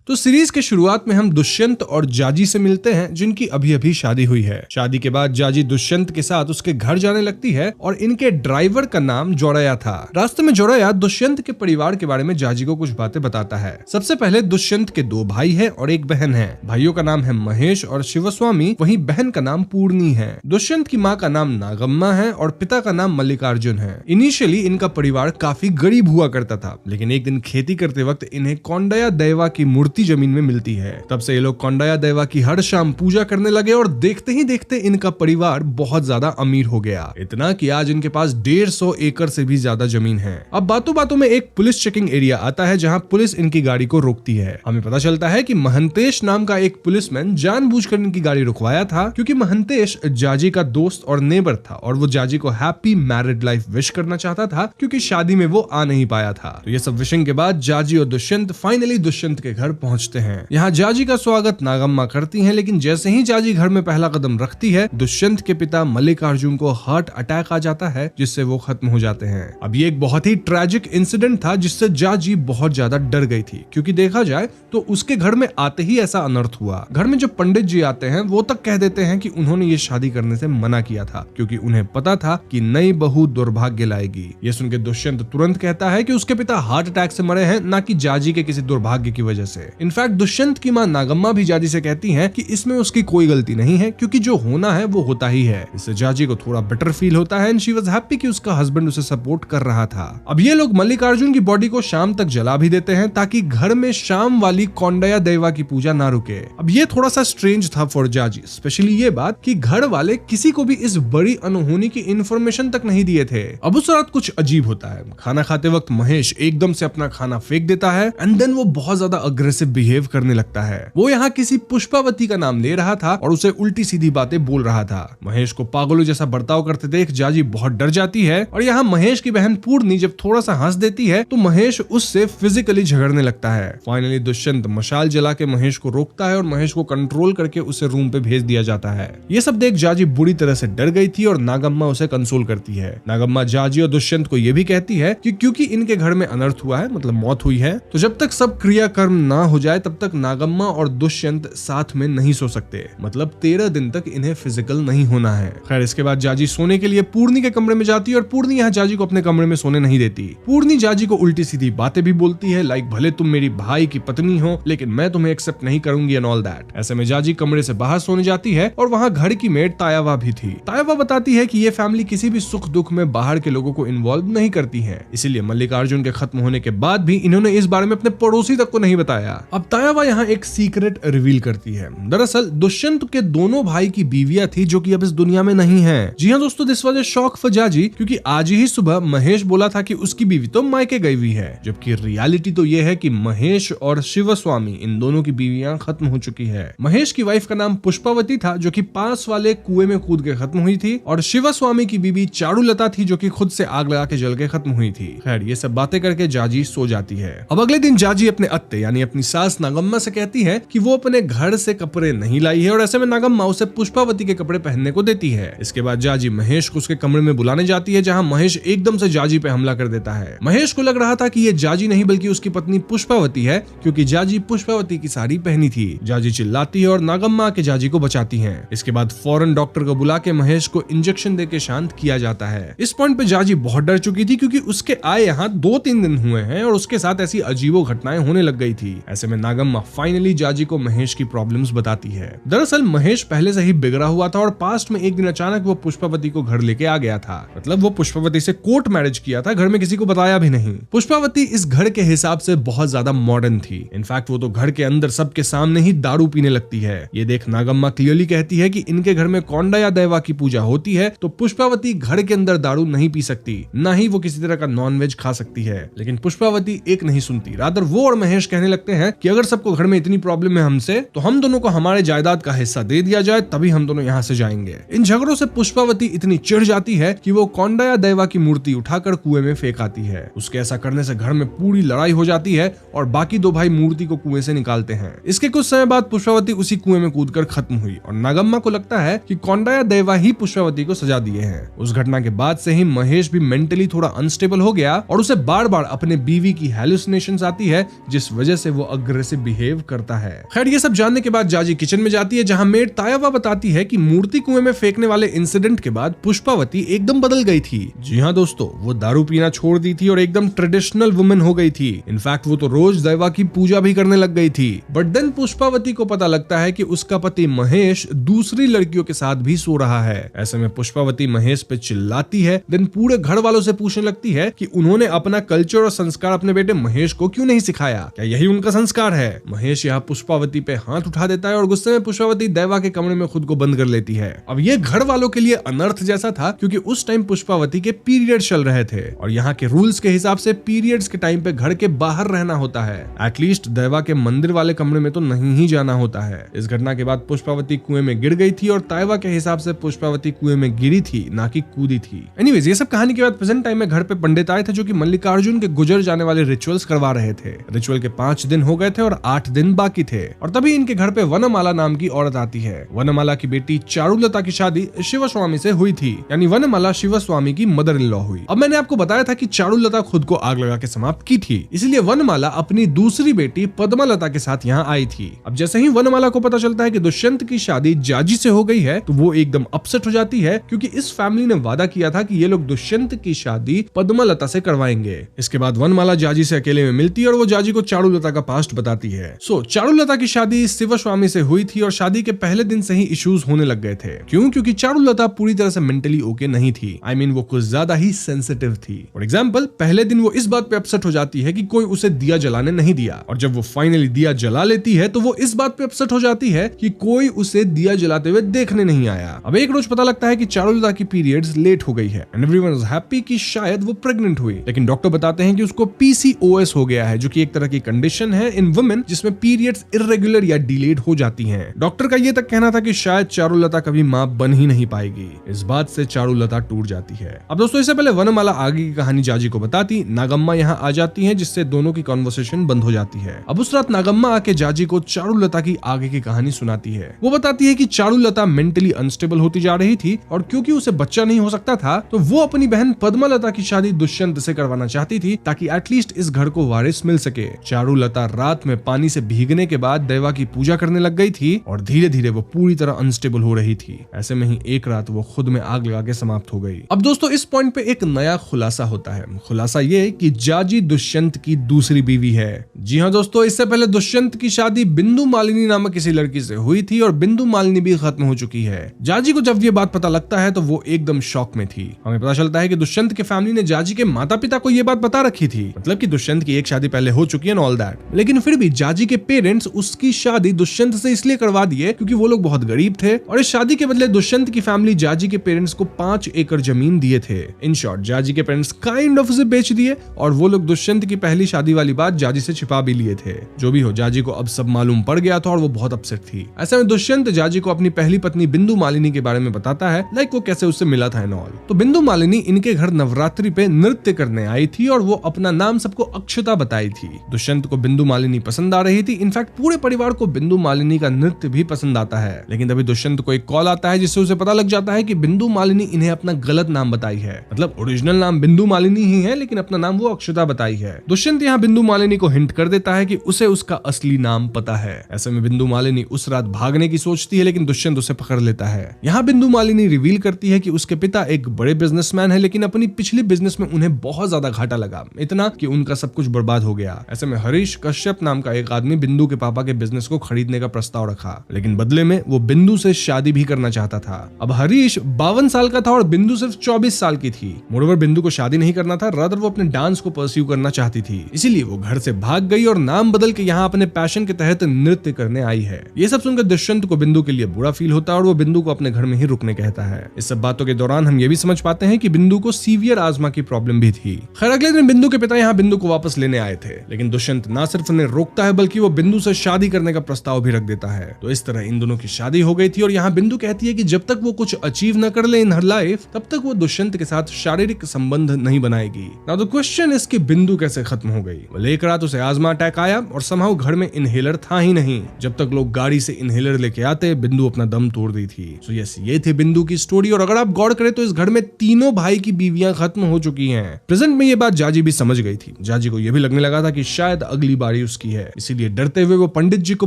तो सीरीज के शुरुआत में हम दुष्यंत और जाजी से मिलते हैं, जिनकी अभी अभी शादी हुई है। शादी के बाद जाजी दुष्यंत के साथ उसके घर जाने लगती है और इनके ड्राइवर का नाम जोड़ाया था। रास्ते में जोड़ाया दुष्यंत के परिवार के बारे में जाजी को कुछ बातें बताता है। सबसे पहले दुष्यंत के 2 भाई हैं और 1 बहन है। भाइयों का नाम है महेश और शिवस्वामी, वहीं बहन का नाम पूर्णी है। दुष्यंत की माँ का नाम नागम्मा है और पिता का नाम मल्लिकार्जुन है। इनिशियली इनका परिवार काफी गरीब हुआ करता था, लेकिन एक दिन खेती करते वक्त इन्हें कौंडया दैवा की मूर्ति जमीन में मिलती है। तब से ये लोग कौंडया दैवा की हर शाम पूजा करने लगे और देखते ही देखते इनका परिवार बहुत ज्यादा अमीर हो गया। इतना कि आज इनके पास 150 एकड़ से भी ज्यादा जमीन है। अब बातों बातों में एक पुलिस चेकिंग एरिया आता है, जहां पुलिस इनकी गाड़ी को रोकती है। हमें पता चलता है कि महंतेश नाम का एक पुलिसमैन जानबूझकर इनकी गाड़ी रुकवाया था, क्योंकि महंतेश जाजी का दोस्त और नेबर था और वो जाजी को हैप्पी मैरिड लाइफ विश करना चाहता था, क्योंकि शादी में वो आ नहीं पाया था। तो ये सब विशिंग के बाद जाजी और दुष्यंत फाइनली दुष्यंत के घर पहुंचते हैं। यहाँ जाजी का स्वागत नागम्मा करती हैं, लेकिन जैसे ही जाजी घर में पहला कदम रखती है, दुष्यंत के पिता मल्लिकार्जुन को हार्ट अटैक आ जाता है, जिससे वो खत्म हो जाते हैं। अब ये एक बहुत ही ट्रेजिक इंसिडेंट था, जिससे जाजी बहुत ज्यादा डर गई थी, क्योंकि देखा जाए तो उसके घर में आते ही ऐसा अनर्थ हुआ। घर में जो पंडित जी आते हैं वो तक कह देते हैं कि उन्होंने ये शादी करने से मना किया था, क्योंकि उन्हें पता था कि नई बहू दुर्भाग्य लाएगी। ये सुनकर दुष्यंत तुरंत कहता है कि उसके पिता हार्ट अटैक से मरे हैं, ना कि जाजी के किसी दुर्भाग्य की वजह से। इनफैक्ट दुष्यंत की मां नागम्मा भी जाजी से कहती है कि इसमें उसकी कोई गलती नहीं है, क्योंकि जो होना है वो होता ही है। इससे जाजी को थोड़ा बेटर फील होता है एंड शी वाज हैप्पी कि उसका हस्बैंड उसे सपोर्ट कर रहा था। अब ये लोग मल्लिकार्जुन की बॉडी को शाम तक जला भी देते हैं, ताकि घर में शाम वाली कौंडया दैवा की पूजा ना रुके। अब ये थोड़ा सा स्ट्रेंज था फॉर जाजी, स्पेशली ये बात कि घर वाले किसी को भी इस बड़ी अनहोनी की इंफॉर्मेशन तक नहीं दिए थे। अब उस रात कुछ अजीब होता है। खाना खाते वक्त महेश एकदम से अपना खाना फेंक देता है एंड देन वो बहुत ज्यादा अग्रेसिव बिहेव करने लगता है। वो यहाँ किसी पुष्पावती का नाम ले रहा था और उसे उल्टी सीधी बातें बोल रहा था। महेश को पागलों जैसा बर्ताव करते देख जाजी बहुत डर जाती है और यहाँ महेश की बहन पूर्णी जब थोड़ा सा हंस देती है तो महेश उससे फिजिकली झगड़ने लगता है। फाइनली दुष्यंत मशाल जला के महेश को रोकता है और महेश को कंट्रोल करके उसे रूम पे भेज दिया जाता है। ये सब देख जाजी बुरी तरह से डर गई थी और नागम्मा उसे कंसोल करती है। नागम्मा जाजी और दुष्यंत को यह भी कहती है कि क्योंकि इनके घर में अनर्थ हुआ है, मतलब मौत हुई है, तो जब तक सब क्रियाकर्म ना हो जाए तब तक नागम्मा और दुष्यंत साथ में नहीं सो सकते। मतलब 13 दिन तक इन्हें फिजिकल नहीं होना है। खैर इसके बाद जाजी सोने के लिए पूर्णी के कमरे में जाती है और पूर्णी यहाँ जाजी को अपने कमरे में सोने नहीं देती। पूर्णी जाजी को उल्टी सीधी बातें भी बोलती है, लाइक भले तुम मेरी भाई की पत्नी हो लेकिन मैं तुम्हें एक्सेप्ट नहीं करूंगी एंड ऑल दैट। ऐसे में जाजी कमरे से बाहर सोने जाती है और वहाँ घर की मेड तायावा भी थी। तायावा बताती है कि ये फैमिली किसी भी सुख दुख में बाहर के लोगों को इन्वॉल्व नहीं करती है, इसीलिए मल्लिकार्जुन के खत्म होने के बाद भी इन्होंने इस बारे में अपने पड़ोसी तक को नहीं बताया। अब तायावा यहाँ एक सीक्रेट रिवील करती है। दरअसल दुष्यंत के दोनों भाई की बीवियां थी जो कि अब इस दुनिया में नहीं है। जी हाँ दोस्तों, this was a shock for जाजी, क्योंकि आज ही सुबह महेश बोला था कि उसकी बीवी तो मायके गई हुई है, जबकि रियलिटी तो ये है कि महेश और शिवस्वामी इन दोनों की बीवियां खत्म हो चुकी है। महेश की वाइफ का नाम पुष्पावती था, जो कि पास वाले कुएं में कूद के खत्म हुई थी, और शिवस्वामी की बीवी चारुलता थी, जो कि खुद से आग लगा के जल के खत्म हुई थी। खैर ये सब बातें करके जाजी सो जाती है। अब अगले दिन जाजी अपने अत्ते यानी अपनी सास नागम्मा से कहती है कि वो अपने घर से कपड़े नहीं लाई है, और ऐसे में नागम्मा उसे पुष्पावती के कपड़े पहनने को देती है। इसके बाद जाजी महेश को उसके कमरे में बुलाने जाती है, जहां महेश एकदम से जाजी पे हमला कर देता है। महेश को लग रहा था कि ये जाजी नहीं बल्कि उसकी पत्नी पुष्पावती है, क्योंकि जाजी पुष्पावती की साड़ी पहनी थी। जाजी चिल्लाती है और नागम्मा के जाजी को बचाती है। इसके बाद फौरन डॉक्टर को बुला के महेश को इंजेक्शन देके शांत किया जाता है। इस पॉइंट पे जाजी बहुत डर चुकी थी, क्योंकि उसके आए यहाँ 2-3 दिन हुए हैं और उसके साथ ऐसी अजीबो घटनाएं होने लग गई थी। ऐसे में नागम्मा फाइनली जाजी को महेश की प्रॉब्लम्स बताती है। दरअसल महेश पहले से ही बिगड़ा हुआ था और पास्ट में एक दिन अचानक वो पुष्पावती को घर लेके आ गया था। मतलब वो पुष्पावती से कोर्ट मैरिज किया था, घर में किसी को बताया भी नहीं। पुष्पावती इस घर के हिसाब से बहुत ज्यादा मॉडर्न थी। इनफैक्ट वो तो घर के अंदर सबके सामने ही दारू पीने लगती है। ये देख नागम्मा क्लियरली कहती है कि इनके घर में कौंडया दैवा की पूजा होती है, तो पुष्पावती घर के अंदर दारू नहीं पी सकती, ना ही वो किसी तरह का नॉनवेज खा सकती है। लेकिन पुष्पावती एक नहीं सुनती। रादर वो और महेश कहने लगते हैं कि अगर सबको घर में इतनी प्रॉब्लम है हमसे, तो हम दोनों को हमारे जायदाद का हिस्सा दे दिया जाए, तभी हम दोनों यहाँ से जाएंगे। इन झगड़ों से पुष्पावती इतनी चिढ़ जाती है कि वो कौंडया दैवा की मूर्ति उठाकर कुएं में फेंक आती है। उसके ऐसा करने से घर में पूरी लड़ाई हो जाती है और बाकी 2 भाई मूर्ति को कुएं से निकालते हैं। इसके कुछ समय बाद पुष्पावती उसी कुएं में कूदकर खत्म हुई और नागम्मा को लगता है कि कौंडया दैवा ही पुष्पावती को सजा दिए हैं। उस घटना के बाद से ही महेश भी मेंटली थोड़ा अनस्टेबल हो गया और उसे बार बार अपने बीवी की हैलुसिनेशंस आती है, जिस वजह से वो अग्रेसिव बिहेव करता है। खैर ये सब जानने के बाद जाजी किचन में जाती है, जहां मेड तायावा बताती है कि मूर्ति कुएं में फेंकने वाले इंसिडेंट के बाद पुष्पावती एकदम बदल गई थी। जी हाँ दोस्तों, वो दारू पीना छोड़ दी थी और एकदम ट्रेडिशनल वुमेन हो गई थी। इनफैक्ट वो तो रोज दैवा की पूजा भी करने लग गई थी। बट देन पुष्पावती को पता लगता है कि उसका पति महेश दूसरी लड़कियों के साथ भी सो रहा है। ऐसे में पुष्पावती महेश पे चिल्लाती है। देन पूरे घर वालों से पूछने लगती है कि उन्होंने अपना कल्चर और संस्कार अपने बेटे महेश को क्यों नहीं सिखाया, क्या यही उनका संस्कार है। महेश यहाँ पुष्पावती पे हाथ उठा देता है और गुस्से में पुष्पावती दैवा के कमरे में खुद को बंद कर लेती है। अब ये घर वालों के लिए अनर्थ जैसा था, क्योंकि उस टाइम पुष्पावती के पीरियड चल रहे थे और यहाँ के रूल्स के हिसाब से पीरियड्स के टाइम पे घर के बाहर रहना होता है। एटलीस्ट दैवा के मंदिर वाले कमरे में तो नहीं ही जाना होता है। इस घटना के बाद पुष्पावती कुएं में गिर गई थी और ताइवा के हिसाब से पुष्पावती कुएं में गिरी थी, ना कि कूदी थी। एनीवेज, ये सब कहानी के बाद प्रेजेंट टाइम में घर पे पंडित आए थे जो कि मल्लिकार्जुन के गुजर जाने वाले रिचुअल्स करवा रहे थे। रिचुअल के 5 दिन हो गए थे और 8 दिन बाकी थे और तभी इनके घर पे वनमाला नाम की औरत आती है। वनमाला की बेटी चारुलता की शादी शिवस्वामी से हुई थी, यानी वनमाला शिवस्वामी की मदर इन लॉ हुई। अब मैंने आपको बताया था कि चारुलता खुद को आग लगा के समाप्त की थी, इसलिए वनमाला अपनी दूसरी बेटी पद्मालता के साथ यहाँ आई थी। अब जैसे ही वनमाला को पता चलता है कि दुष्यंत की शादी जाजी से हो गई है तो वो एकदम अपसेट हो जाती है, क्योंकि इस फैमिली ने वादा किया था कि ये लोग दुष्यंत की शादी पद्मालता से करवाएंगे। इसके बाद वनमाला जाजी से अकेले में मिलती है और वो जाजी को चारुलता का पास्ट बताती है। चारुलता की शादी शिवस्वामी से हुई थी और शादी के पहले दिन से ही इश्यूज होने लग गए थे। क्यों? क्योंकि चारुलता पूरी तरह से मेंटली ओके नहीं थी। आई मीन वो कुछ ज्यादा ही सेंसिटिव थी। फॉर एग्जाम्पल, पहले दिन वो इस बात पे अपसेट हो जाती है कि कोई उसे दिया जलाने नहीं दिया, और जब वो फाइनली दिया जला लेती है तो वो इस बात पे अपसेट हो जाती है कि कोई उसे दिया जलाते हुए देखने नहीं आया। अब एक रोज पता लगता है कि चारुलता की पीरियड्स लेट हो गई है एंड एवरीवन इज हैप्पी कि शायद वो प्रेग्नेंट हुई, लेकिन डॉक्टर बताते हैं कि उसको PCOS हो गया है, जो कि एक तरह की कंडीशन है इन वुमेन जिसमें पीरियड्स इर्रेगुलर या डिलेड हो जाती हैं। डॉक्टर का ये तक कहना था कि शायद चारुलता कभी मां बन ही नहीं पाएगी। इस बात से चारुलता टूट जाती है। अब दोस्तों, इससे पहले वनमाला आगे की कहानी जाजी को बताती, नागम्मा यहाँ आ जाती है, जिससे दोनों की कॉन्वर्सेशन बंद हो जाती है। अब उस रात नागम्मा आके जाजी को चारुलता की आगे की कहानी सुनाती है। वो बताती है कि चारुलता मेंटली अनस्टेबल होती जा रही थी और क्योंकि उसे बच्चा नहीं हो सकता था तो वो अपनी बहन पद्मालता की शादी दुष्यंत से करवाना चाहती थी, ताकि एटलीस्ट इस घर को वारिस मिल सके। चारुलता रात में पानी से भीगने के बाद दैवा की पूजा करने लग गई थी और धीरे धीरे वो पूरी तरह अनस्टेबल हो रही थी। ऐसे में ही एक रात वो खुद में आग लगा के समाप्त हो गई। अब दोस्तों, इस पॉइंट पे एक नया खुलासा होता है। खुलासा ये कि जाजी दुष्यंत की दूसरी बीवी है। जी हाँ दोस्तों, इससे पहले दुष्यंत की शादी बिंदु मालिनी नामक किसी लड़की से हुई थी और बिंदु मालिनी भी खत्म हो चुकी है। जाजी को जब ये बात पता लगता है तो वो एकदम शॉक में थी। हमें पता चलता है कि दुष्यंत के फैमिली ने जाजी के माता पिता को ये बात बता रखी थी, मतलब कि दुष्यंत की एक शादी पहले हो चुकी है एंड ऑल दैट, लेकिन फिर भी जाजी के पेरेंट्स उसकी शादी दुष्यंत से इसलिए करवा दिए क्योंकि वो लोग बहुत गरीब थे और इस शादी के बदले दुष्यंत की फैमिली जाजी के पेरेंट्स को 5 एकड़ जमीन दिए थे। इन शॉर्ट, जाजी के पेरेंट्स काइंड ऑफ उसे बेच दिए और वो लोग दुष्यंत की पहली शादी वाली बात जाजी से छिपा भी लिए थे। जो भी हो, जाजी को अब सब मालूम पड़ गया था और वो बहुत अपसेट थी। ऐसे में दुष्यंत जाजी को अपनी पहली पत्नी बिंदु मालिनी के बारे में बताता है, लाइक वो कैसे उससे मिला था एंड ऑल। तो बिंदु मालिनी इनके घर नवरात्रि पे नृत्य करने आई थी और वो अपना नाम सबको अक्षता बताई थी। दुष्यंत को बिंदु मालिनी पसंद आ रही थी। इनफैक्ट पूरे परिवार को बिंदु मालिनी का नृत्य भी पसंद आता है, लेकिन तभी दुष्यंत को एक कॉल आता है जिससे उसे पता लग जाता है कि बिंदु मालिनी इन्हें अपना गलत नाम बताई है। मतलब ओरिजिनल नाम बिंदु मालिनी ही है, लेकिन अपना नाम वो अक्षता बताई है। दुष्यंत यहाँ बिंदु मालिनी को हिंट कर देता है कि उसे उसका असली नाम पता है। ऐसे में बिंदु मालिनी उस रात भागने की सोचती है, लेकिन दुष्यंत उसे पकड़ लेता है। यहाँ बिंदु मालिनी रिवील करती है कि उसके पिता एक बड़े बिजनेसमैन है, लेकिन अपनी पिछली बिजनेस में उन्हें बहुत ज्यादा घाटा लगा, इतना कि उनका सब कुछ बर्बाद हो गया। ऐसे में हरीश कश्यप नाम का एक आदमी बिंदु के पापा के बिजनेस को खरीदने का प्रस्ताव रखा, लेकिन बदले में वो बिंदु से शादी भी करना चाहता था। अब हरीश 52 साल का था और बिंदु सिर्फ 24 साल की थी। मोreover बिंदु को शादी नहीं करना था, रादर वो अपने डांस को परस्यू करना चाहती थी। इसीलिए वो घर से भाग गई और नाम बदल के यहाँ अपने पैशन के तहत नृत्य करने आई है। ये सब सुनकर दुष्यंत को बिंदु के लिए बुरा फील होता है और वो बिंदु को अपने घर में ही रुकने कहता है। इस सब बातों के दौरान हम ये भी समझ पाते हैं कि बिंदु को सीवियर आजमा की प्रॉब्लम भी थी। खैर अगले दिन बिंदु के पिता यहाँ बिंदु को वापस लेने आए थे, लेकिन दुष्यंत ना सिर्फ उन्हें रोकता है बल्कि वो बिंदु से शादी करने का प्रस्ताव भी रख देता है। तो इस तरह इन दोनों की शादी हो गई थी और यहाँ बिंदु कहती है कि जब तक वो कुछ अचीव न कर ले इन हर लाइफ, तब तक वो दुष्यंत के साथ शारीरिक संबंध नहीं बनाएगी। नाउ द क्वेश्चन इज कि बिंदु कैसे खत्म हो गई। well, एक रात उसे आजमा अटैक आया और समहाउ घर में इनहेलर था ही नहीं। जब तक लोग गाड़ी से इनहेलर लेके आते, बिंदु अपना दम तोड़ दी थी। सो यस, ये थे बिंदु की स्टोरी और अगर आप गौर करें तो इस घर में तीनों भाई की बीवियां खत्म हो चुकी हैं। प्रेजेंट में ये बात जाजी भी समझ गई थी। जाजी को यह भी लगने लगा था कि शायद अगली बारी उसकी है। इसीलिए डरते हुए वो पंडित जी को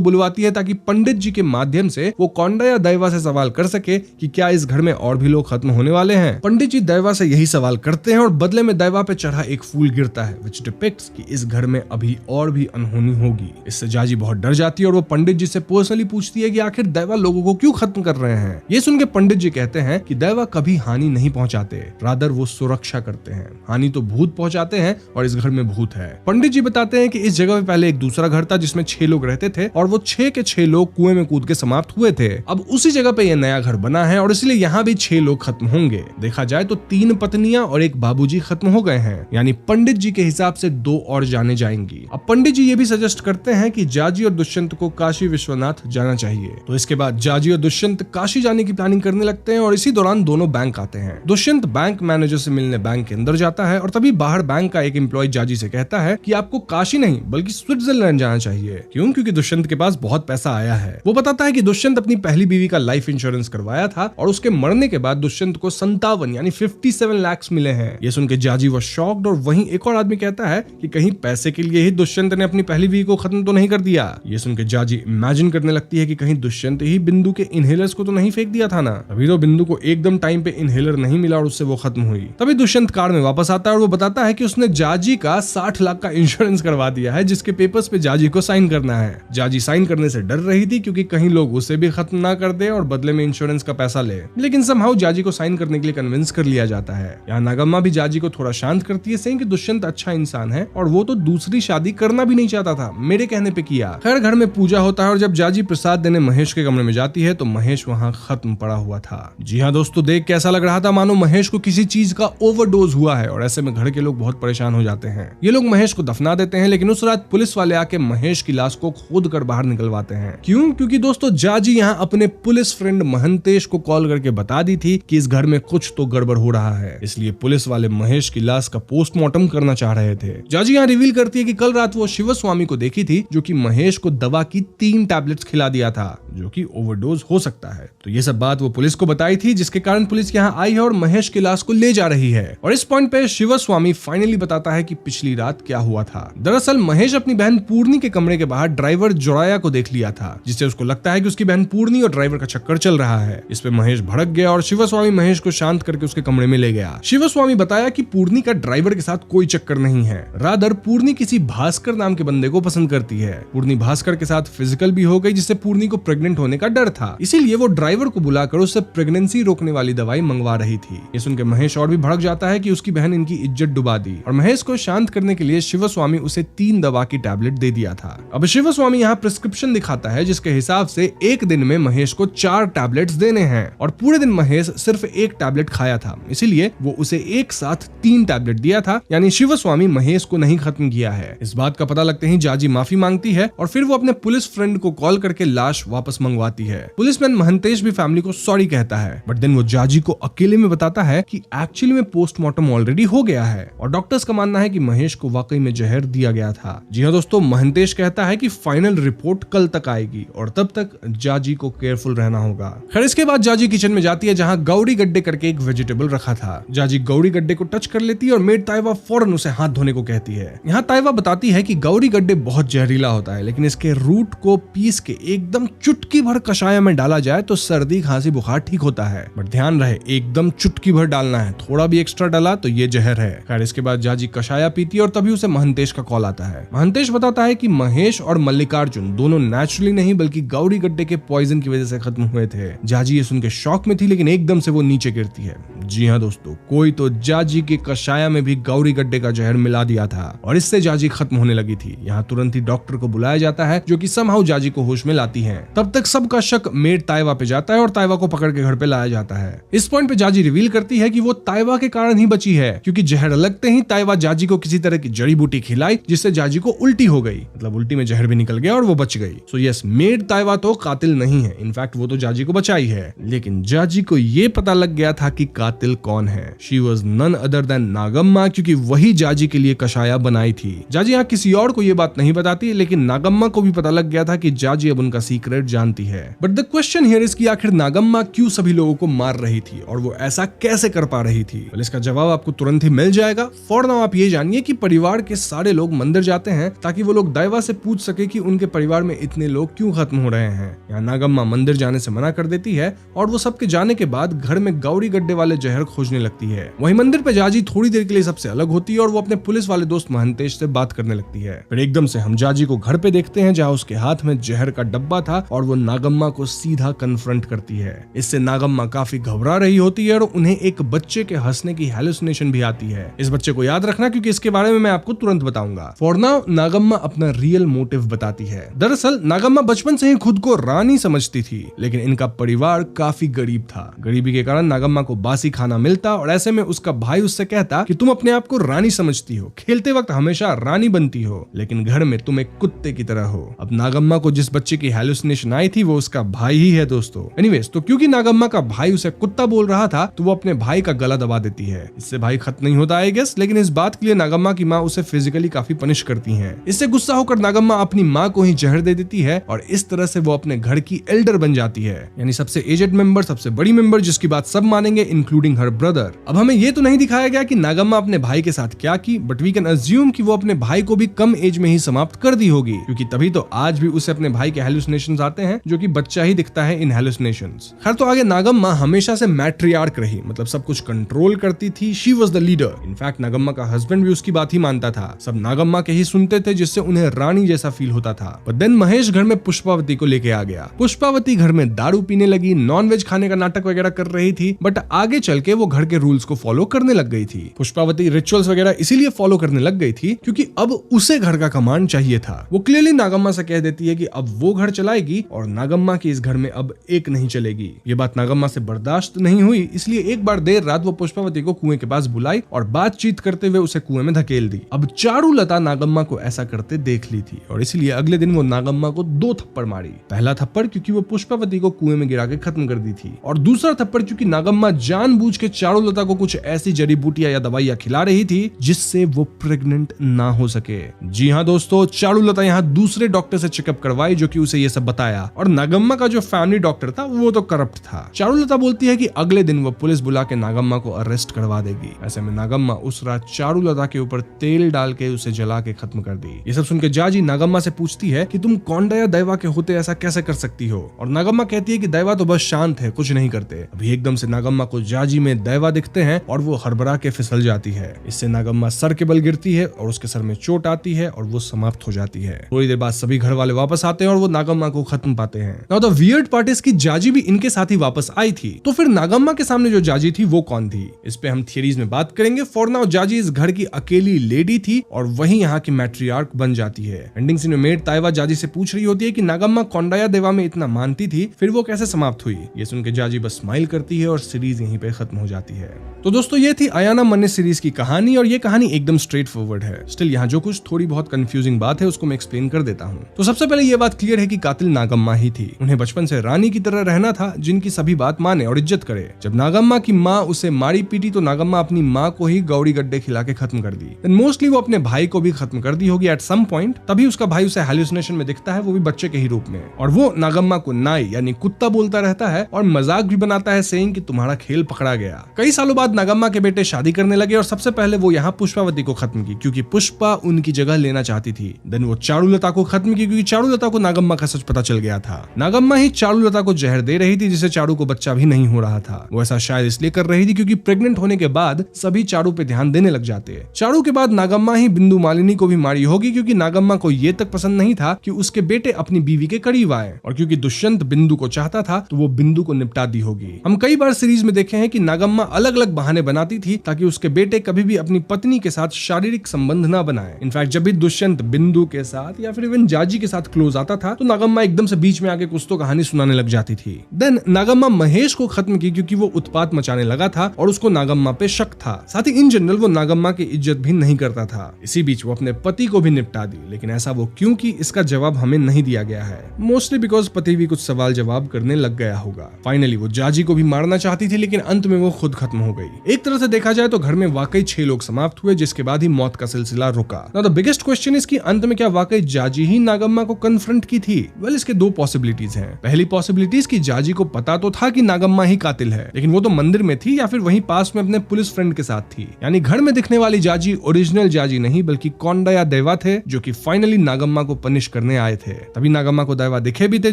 बुलवाती है ताकि पंडित जी के माध्यम से वो कोंडाया दैवा से सवाल कर सके कि क्या इस घर में और भी लोग खत्म होने वाले हैं। पंडित जी दैवा से यही सवाल करते हैं और बदले में दैवा पे चढ़ा एक फूल गिरता है, which depicts कि इस घर में अभी और भी अनहोनी होगी। इससे जाजी बहुत डर जाती है और वो पंडित जी से पर्सनली पूछती है कि आखिर दैवा लोगों को क्यों खत्म कर रहे हैं। ये सुन के पंडित जी कहते हैं कि दैवा कभी हानि नहीं पहुंचाते, रादर वो सुरक्षा करते हैं। हानि तो भूत पहुंचाते हैं और इस घर में भूत है। पंडित जी बताते हैं कि इस जगह पे पहले एक दूसरा घर था जिसमें 6 लोग रहते थे और वो 6 के 6 लोग कुएं में कूद के समाप्त हुए थे। अब उसी जगह पे ये नया घर बना है और इसलिए यहाँ भी 6 लोग खत्म होंगे। देखा जाए तो 3 पत्नियां और एक बाबूजी खत्म हो गए हैं, यानी पंडित जी के हिसाब से 2 और जाने जाएंगी। अब पंडित जी ये भी सजेस्ट करते हैं कि जाजी और दुष्यंत को काशी विश्वनाथ जाना चाहिए। तो इसके बाद जाजी और दुष्यंत काशी जाने की प्लानिंग करने लगते हैं और इसी दौरान दोनों बैंक आते हैं। दुष्यंत बैंक मैनेजर से मिलने बैंक के अंदर जाता है और तभी बाहर बैंक का एक एम्प्लॉय जाजी से कहता है कि आपको काशी नहीं बल्कि स्विट्जरलैंड जाना चाहिए। क्यों? क्योंकि दुष्यंत के पास बहुत पैसा आया है। वो बताता है कि दुष्यंत अपनी पहली बीवी का लाइफ इंश्योरेंस करवाया था और उसके मरने के बाद दुष्यंत को 57 यानी 57 लाख मिले हैं। ये सुन के जाजी वो शॉक्ड और वहीं एक और आदमी कहता है कि कहीं पैसे के लिए ही दुष्यंत ने अपनी पहली बीवी को खत्म तो नहीं कर दिया। ये सुन के जाजी इमेजिन करने लगती है कि कहीं दुष्यंत ही बिंदु के इनहेलर्स को तो नहीं फेंक दिया था ना। अभी तो बिंदु को एकदम टाइम पे इनहेलर नहीं मिला और उससे वो खत्म हुई। तभी दुष्यंत कार में वापस आता है और वो बताता है कि उसने जाजी का 60 लाख का इंश्योरेंस करवा दिया है जिसके पेपर्स पे जाजी को साइन करना है। जाजी साइन करने से डर रही थी क्योंकि कहीं लोग उसे भी खत्म ना कर दे और बदले में इंश्योरेंस का पैसा ले, लेकिन समहाउ जाजी को साइन करने के लिए कन्विंस कर लिया जाता है। यहाँ नागम्मा भी जाजी को थोड़ा शांत करती है, सेइंग कि दुष्यंत अच्छा इंसान है और वो तो दूसरी शादी करना भी नहीं चाहता था, मेरे कहने पे किया। खैर घर में पूजा होता है और जब जाजी प्रसाद देने महेश के कमरे में जाती है तो महेश वहाँ खत्म पड़ा हुआ था। जी हाँ दोस्तों, देख के ऐसा लग रहा था मानो महेश को किसी चीज का ओवरडोज हुआ है और ऐसे में घर के लोग बहुत परेशान हो जाते हैं। ये लोग महेश को दफना देते हैं, लेकिन उस रात पुलिस वाले आके महेश की लाश को खोद कर बाहर निकलवाते हैं। क्यों? क्योंकि दोस्तों जाजी यहाँ अपने पुलिस फ्रेंड महंतेश को कॉल करके बता दी थी कि इस घर में कुछ तो गड़बड़ हो रहा है, इसलिए पुलिस वाले महेश की लाश का पोस्टमार्टम करना चाह रहे थे। जाजी यहाँ रिवील करती है कि कल रात वो शिवस्वामी को देखी थी जो कि महेश को दवा की 3 टैबलेट्स खिला दिया था जो कि ओवरडोज हो सकता है। तो ये सब बात वो पुलिस को बताई थी, जिसके कारण पुलिस यहाँ आई है और महेश की लाश को ले जा रही है। और इस पॉइंट पे शिवस्वामी फाइनली बताता है कि पिछली रात क्या हुआ था। दरअसल महेश अपनी बहन पूर्णी के कमरे के बाहर ड्राइवर जोराया को देख लिया था, जिससे उसको लगता है कि उसकी बहन पूर्णी और ड्राइवर का चक्कर चल रहा है। इस पे महेश भड़क गया और शिवस्वामी महेश को शांत करके उसके कमरे में ले गया। शिवस्वामी बताया कि पूर्णी का ड्राइवर के साथ कोई चक्कर नहीं है, रादर पूर्णी किसी भास्कर नाम के बंदे को पसंद करती है। पूर्णी भास्कर के साथ फिजिकल भी हो गई, जिससे पूर्णी को प्रेग्नेंट होने का डर था, इसीलिए वो ड्राइवर को बुलाकर उससे प्रेगनेंसी रोकने वाली दवाई मंगवा रही थी। ये सुनकर महेश और भी भड़क जाता है कि उसकी बहन इनकी इज्जत डुबा दी और महेश को शांत करने के लिए शिवस्वामी उसे 3 दवा की टैबलेट दे दिया था। अब शिवस्वामी यहाँ प्रिस्क्रिप्शन दिखाता है जिसके हिसाब से एक दिन में महेश को 4 टैबलेट्स देने हैं और पूरे दिन महेश सिर्फ 1 टैबलेट खाया था, इसीलिए वो उसे एक साथ 3 टैबलेट दिया था, यानी शिवस्वामी महेश को नहीं खत्म किया है। इस बात का पता लगते ही जाजी माफी मांगती है और फिर वो अपने पुलिस फ्रेंड को कॉल करके लाश वापस मंगवाती है। पुलिसमैन महंतेश भी फैमिली को सॉरी कहता है, बट देन वो जाजी को अकेले में बताता है कि एक्चुअली में पोस्टमार्टम ऑलरेडी हो गया है और डॉक्टर्स का मानना है कि महेश को वाकई में जहर दिया गया था। जी हाँ दोस्तों, महंतेश कहता है कि फाइनल रिपोर्ट कल तक आएगी और तब तक जाजी को केयरफुल रहना होगा। खैर इसके बाद जाजी किचन में जाती है जहाँ गौरी गड्ढे करके एक वेजिटेबल रखा था। जाजी गौरी गड्ढे को टच कर लेती है और मेड ताइवा फौरन उसे हाथ धोने को कहती है। यहाँ ताइवा बताती है कि गौरी गड्ढे बहुत जहरीला होता है, लेकिन इसके रूट को पीस के एकदम चुटकी भर कषाय में डाला जाए तो सर्दी खांसी बुखार ठीक होता है, बट ध्यान रहे एकदम चुटकी भर डालना है, थोड़ा भी एक्स्ट्रा डाला तो ये जहर है। खैर इसके बाद जाजी कषाया पीती है और तभी उसे महंतेश का कॉल आता है। महंतेश बताता है कि महेश और मल्लिकार्जुन दोनों नेचुरली नहीं बल्कि गौरी गड्ढे के पॉइजन की वजह से खत्म हुए थे। जाजी ये सुन के शॉक में थी, लेकिन एकदम से वो नीचे गिरती है। जी हाँ दोस्तों, कोई तो जाजी के कषाया में भी गौरी गड्ढे का जहर मिला दिया था और इससे जाजी खत्म होने लगी थी। यहाँ तुरंत ही डॉक्टर को बुलाया जाता है जो कि समहाउ जाजी को होश में लाती है। तब तक सबका शक मेड ताइवा पे जाता है और ताइवा को पकड़ के घर पे लाया जाता है। इस पॉइंट पे जाजी रिवील करती है कि वो ताइवा के कारण ही बची है, क्योंकि जहर लगते ही ताइवा जाजी को किसी तरह की जड़ी बूटी खिलाई जिससे जाजी को उल्टी हो गई, मतलब उल्टी में जहर भी निकल गया और वो बच गई। सो यस, मेड ताइवा तो कातिल नहीं है, इनफैक्ट वो तो जाजी को बचाई है, लेकिन जाजी को ये पता लग गया था कि कातिल कातिल कौन है। She was none other than Nagamma, क्योंकि वही जाजी के लिए कषाया बनाई थी। जाजी यहाँ किसी और को ये बात नहीं बताती, लेकिन नागम्मा को भी पता लग गया था कि जाजी अब उनका सीक्रेट जानती है। But the question here is कि आखिर नागम्मा क्यों सभी लोगों को मार रही थी और वो ऐसा कैसे कर पा रही थी। इसका जवाब आपको तुरंत ही मिल जाएगा। फॉर नाउ आप ये जानिए कि परिवार के सारे लोग मंदिर जाते हैं ताकि वो लोग दैवा से पूछ सके कि उनके परिवार में इतने लोग क्यों खत्म हो रहे हैं। यहाँ नागम्मा मंदिर जाने से मना कर देती है और वो सबके जाने के बाद घर में गौरी गड्ढे वाले जहर खोजने लगती है। वहीं मंदिर पे जाजी थोड़ी देर के लिए सबसे अलग होती है और वो अपने पुलिस वाले दोस्त महंतेश से बात करने लगती है। फिर एकदम से हम जाजी को घर पे देखते हैं जहाँ उसके हाथ में जहर का डब्बा था और वो नागम्मा को सीधा कन्फ्रंट करती है। इससे नागम्मा काफी घबरा रही होती है और उन्हें एक बच्चे के हंसने की हैलुसिनेशन भी आती है। इस बच्चे को याद रखना क्योंकि इसके बारे में मैं आपको तुरंत बताऊंगा। फॉर नाउ नागम्मा अपना रियल मोटिव बताती है। दरअसल नागम्मा बचपन से ही खुद को रानी समझती थी, लेकिन इनका परिवार काफी गरीब था। गरीबी के कारण नागम्मा को बासी खाना मिलता और ऐसे में उसका भाई उससे कहता कि तुम अपने आप को रानी समझती हो, खेलते वक्त हमेशा रानी बनती हो, लेकिन घर में तुम एक कुत्ते की तरह हो। अब नागम्मा को जिस बच्चे की हैलुसिनेशन आई थी वो उसका भाई ही है दोस्तों। एनीवेज, तो क्योंकि नागम्मा का भाई उसे कुत्ता बोल रहा था तो वो अपने भाई का गला दबा देती है। इससे भाई खत्म नहीं होता आई गेस, लेकिन इस बात के लिए नागम्मा की माँ उसे फिजिकली काफी पनिश करती है। इससे गुस्सा होकर नागम्मा अपनी माँ को ही जहर दे देती है और इस तरह से वो अपने घर की एल्डर बन जाती है, यानी सबसे एजेड मेंबर, सबसे बड़ी मेंबर, जिसकी बात सब मानेंगे इंक्लूडिंग हर ब्रदर। अब हमें ये तो नहीं दिखाया गया कि नागम्मा अपने भाई के साथ क्या की, बट वी कैन अज्यूम कि वो अपने भाई को भी कम एज में ही समाप्त कर दी होगी, क्योंकि तभी तो आज भी उसे अपने भाई के हैलुसिनेशंस आते हैं, जो कि बच्चा ही दिखता है इन हैलुसिनेशंस। खैर, तो आगे नागम्मा हमेशा से मैट्रियार्क रही, मतलब सब कुछ कंट्रोल करती थी। She was the leader. In fact Nagamma का हस्बैंड भी उसकी बात ही मानता था। सब नागम्मा के ही सुनते थे, जिससे उन्हें रानी जैसा फील होता था। बट देन महेश घर में पुष्पावती को लेके आ गया। पुष्पावती घर में दारू पीने लगी, नॉनवेज खाने का नाटक वगैरह कर रही थी, बट आगे चल के वो घर के रूल्स को फॉलो करने लग गई थी। पुष्पावती रिचुअल्स वगैरह इसीलिए फॉलो करने लग गई थी क्योंकि अब उसे घर का कमांड चाहिए था। वो क्लियरली नागम्मा से कह देती है कि अब वो घर चलाएगी और नागम्मा की इस घर में अब एक नहीं चलेगी। ये बात नागम्मा से बर्दाश्त नहीं हुई, इसलिए एक बार देर रात वो पुष्पावती को कुएं के पास बुलाई और बातचीत करते हुए उसे कुएं में धकेल दी। अब चारुलता नागम्मा को ऐसा करते देख ली थी और इसलिए अगले दिन वो नागम्मा को 2 थप्पड़ मारी। पहला थप्पड़ क्योंकि वो पुष्पावती को कुएं में गिरा के खत्म कर दी थी और दूसरा थप्पड़ क्योंकि नागम्मा जानबूझ के चारुलता को कुछ ऐसी जड़ी बूटियां या दवाइयां खिला रही थी जिससे वो प्रेग्नेंट ना हो सके। जी हाँ दोस्तों, चारुलता यहाँ दूसरे डॉक्टर से चेकअप करवाई जो कि उसे ये सब बताया और नागम्मा का जो फैमिली डॉक्टर था वो तो करप्ट था। चारुलता बोलती है कि अगले दिन वो पुलिस बुला के नागम्मा को अरेस्ट करवा देगी। ऐसे में नागम्मा उस रात चारुलता के ऊपर तेल डाल के उसे जला के खत्म कर दी। ये सब सुन के जाजी नागम्मा से पूछती है कि तुम कौंडया दैवा के होते ऐसा कैसे कर सकती हो, और नागम्मा कहती है कि दैवा तो बस शांत है, कुछ नहीं करते। अभी एकदम से नागम्मा को जाजी में दैवा दिखते हैं और वो हड़बड़ा के फिसल जाती है। इससे नागम्मा सर के बल गिरती है और उसके सर में चोट आती है और वो समाप्त हो जाती है। थोड़ी देर बाद सभी घर वाले वापस आते हैं और वो नागम्मा को खत्म पाते हैं। Now the weird part is कि जाजी भी इनके साथ ही वापस आई थी, तो फिर नागम्मा के सामने जो जाजी थी वो कौन थी, इस पे हम थियरीज में बात करेंगे। फॉर नाउ जाजी इस घर की अकेली लेडी थी और वही यहाँ की मैट्रियार्क बन जाती है। एंडिंग सीन में मेड ताइवा जाजी से पूछ रही होती है कि नागम्मा कौंडया देवा में इतना मानती थी, फिर वो कैसे समाप्त हुई। ये सुन के जाजी बस स्माइल करती है और सीरीज यहीं पे खत्म हो जाती है। तो दोस्तों, ये थी अयाना मन्ने सीरीज की कहानी और ये कहानी एकदम स्ट्रेट फॉरवर्ड है। स्टिल यहाँ जो कुछ थोड़ी बहुत कंफ्यूजिंग बात है उसको मैं एक्सप्लेन कर देता हूँ। तो सबसे पहले ये बात क्लियर है कि कातिल नागम्मा ही थी। उन्हें बचपन से रानी की तरह रहना था, जिनकी सभी बात माने और इज्जत करे। जब नागम्मा की माँ उसे मारी पीटी तो नागम्मा अपनी माँ को ही गौरी गड्ढे खिला के खत्म कर दी। देन मोस्टली वो अपने भाई को भी खत्म कर दी होगी एट सम पॉइंट, तभी उसका भाई उसे हैलुसिनेशन में दिखता है, वो भी बच्चे के ही रूप में, और वो नागम्मा को नाई यानी कुत्ता बोलता रहता है और मजाक भी बनाता है सेइंग कि तुम्हारा खेल पकड़ा गया। कई सालों बाद नागम्मा के बेटे शादी करने लगे और सबसे पहले वो यहाँ पुष्पावती को खत्म की क्योंकि पुष्पा उनकी जगह लेना चाहती थी। देन वो चारुलता को खत्म की क्योंकि चारुलता को नागम्मा का सच पता चल गया था। नागम्मा ही चारुलता को जहर दे रही थी जिससे चारू को बच्चा भी नहीं हो रहा था। वो ऐसा शायद इसलिए कर रही थी क्योंकि प्रेग्नेंट होने के बाद सभी चारू पे ध्यान देने लग जाते। चारू के बाद नागम्मा ही बिंदु मालिनी को भी मारी होगी क्योंकि नागम्मा को ये तक पसंद नहीं था कि उसके बेटे अपनी बीवी के करीब आए, और क्योंकि दुष्यंत बिंदु को चाहता था तो वो बिंदु को निपटा दी होगी। हम कई बार सीरीज में देखे हैं कि नागम्मा अलग अलग बहाने बनाती थी ताकि उसके बेटे कभी भी अपनी पत्नी के साथ शारीरिक संबंध न बनाए। इनफैक्ट जब भी दुष्यंत बिंदु के साथ या फिर इवन जाजी के साथ क्लोज आता था तो नागम्मा एकदम से बीच में आके कुछ तो कहानी सुनाने लग जाती थी। देन नागम्मा महेश को खत्म की क्योंकि वो उत्पात मचाने लगा था और उसको नागम्मा पे शक था। साथ ही इन जनरल वो नागम्मा की इज्जत भी नहीं करता था। इसी बीच वो अपने पति को भी निपटा दी, लेकिन ऐसा वो क्यों की इसका जवाब हमें नहीं दिया गया है। मोस्टली बिकॉज पति भी कुछ सवाल जवाब करने लग गया होगा। फाइनली वो जाजी को भी मारना चाहती थी, लेकिन अंत में वो खुद खत्म हो गई। एक तरह से देखा जाए तो घर में वाकई 6 लोग समाप्त हुए, जिसके बाद ही मौत का सिलसिला रुका। Now the biggest question is कि अंत में क्या वाकई जाजी ही नागम्मा को कन्फ्रंट की थी? वेल, इसके 2 पॉसिबिलिटीज हैं। पहली पॉसिबिलिटीज कि जाजी को पता तो था कि नागम्मा ही कातिल है, लेकिन वो तो मंदिर में थी या फिर वहीं पास में अपने पुलिस फ्रेंड के साथ थी। यानी घर में दिखने वाली जाजी ओरिजिनल जाजी नहीं बल्कि कोंडा या दैवा थे, जो कि फाइनली नागम्मा को पनिश करने आए थे। तभी नागम्मा को दैवा दिखे भी थे,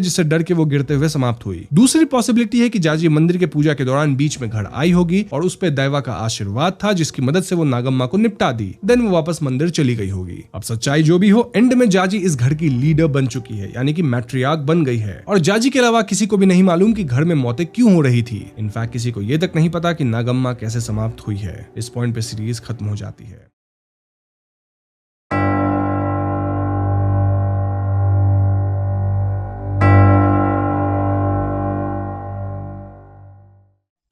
जिससे डर के वो गिरते हुए समाप्त हुई। दूसरी पॉसिबिलिटी है कि जाजी मंदिर के पूजा के दौरान बीच में घर आई होगी और उस पे दैवा का आशीर्वाद था, जिसकी मदद से वो नागम्मा को निपटा दी। देन वो वापस मंदिर चली गई होगी। अब सच्चाई जो भी हो, एंड में जाजी इस घर की लीडर बन चुकी है, यानी कि मैट्रियार्क बन गई है। और जाजी के अलावा किसी को भी नहीं मालूम कि घर में मौतें क्यों हो रही थी। इनफैक्ट किसी को ये तक नहीं पता कि नागम्मा कैसे समाप्त हुई है। इस पॉइंट पे सीरीज खत्म हो जाती है।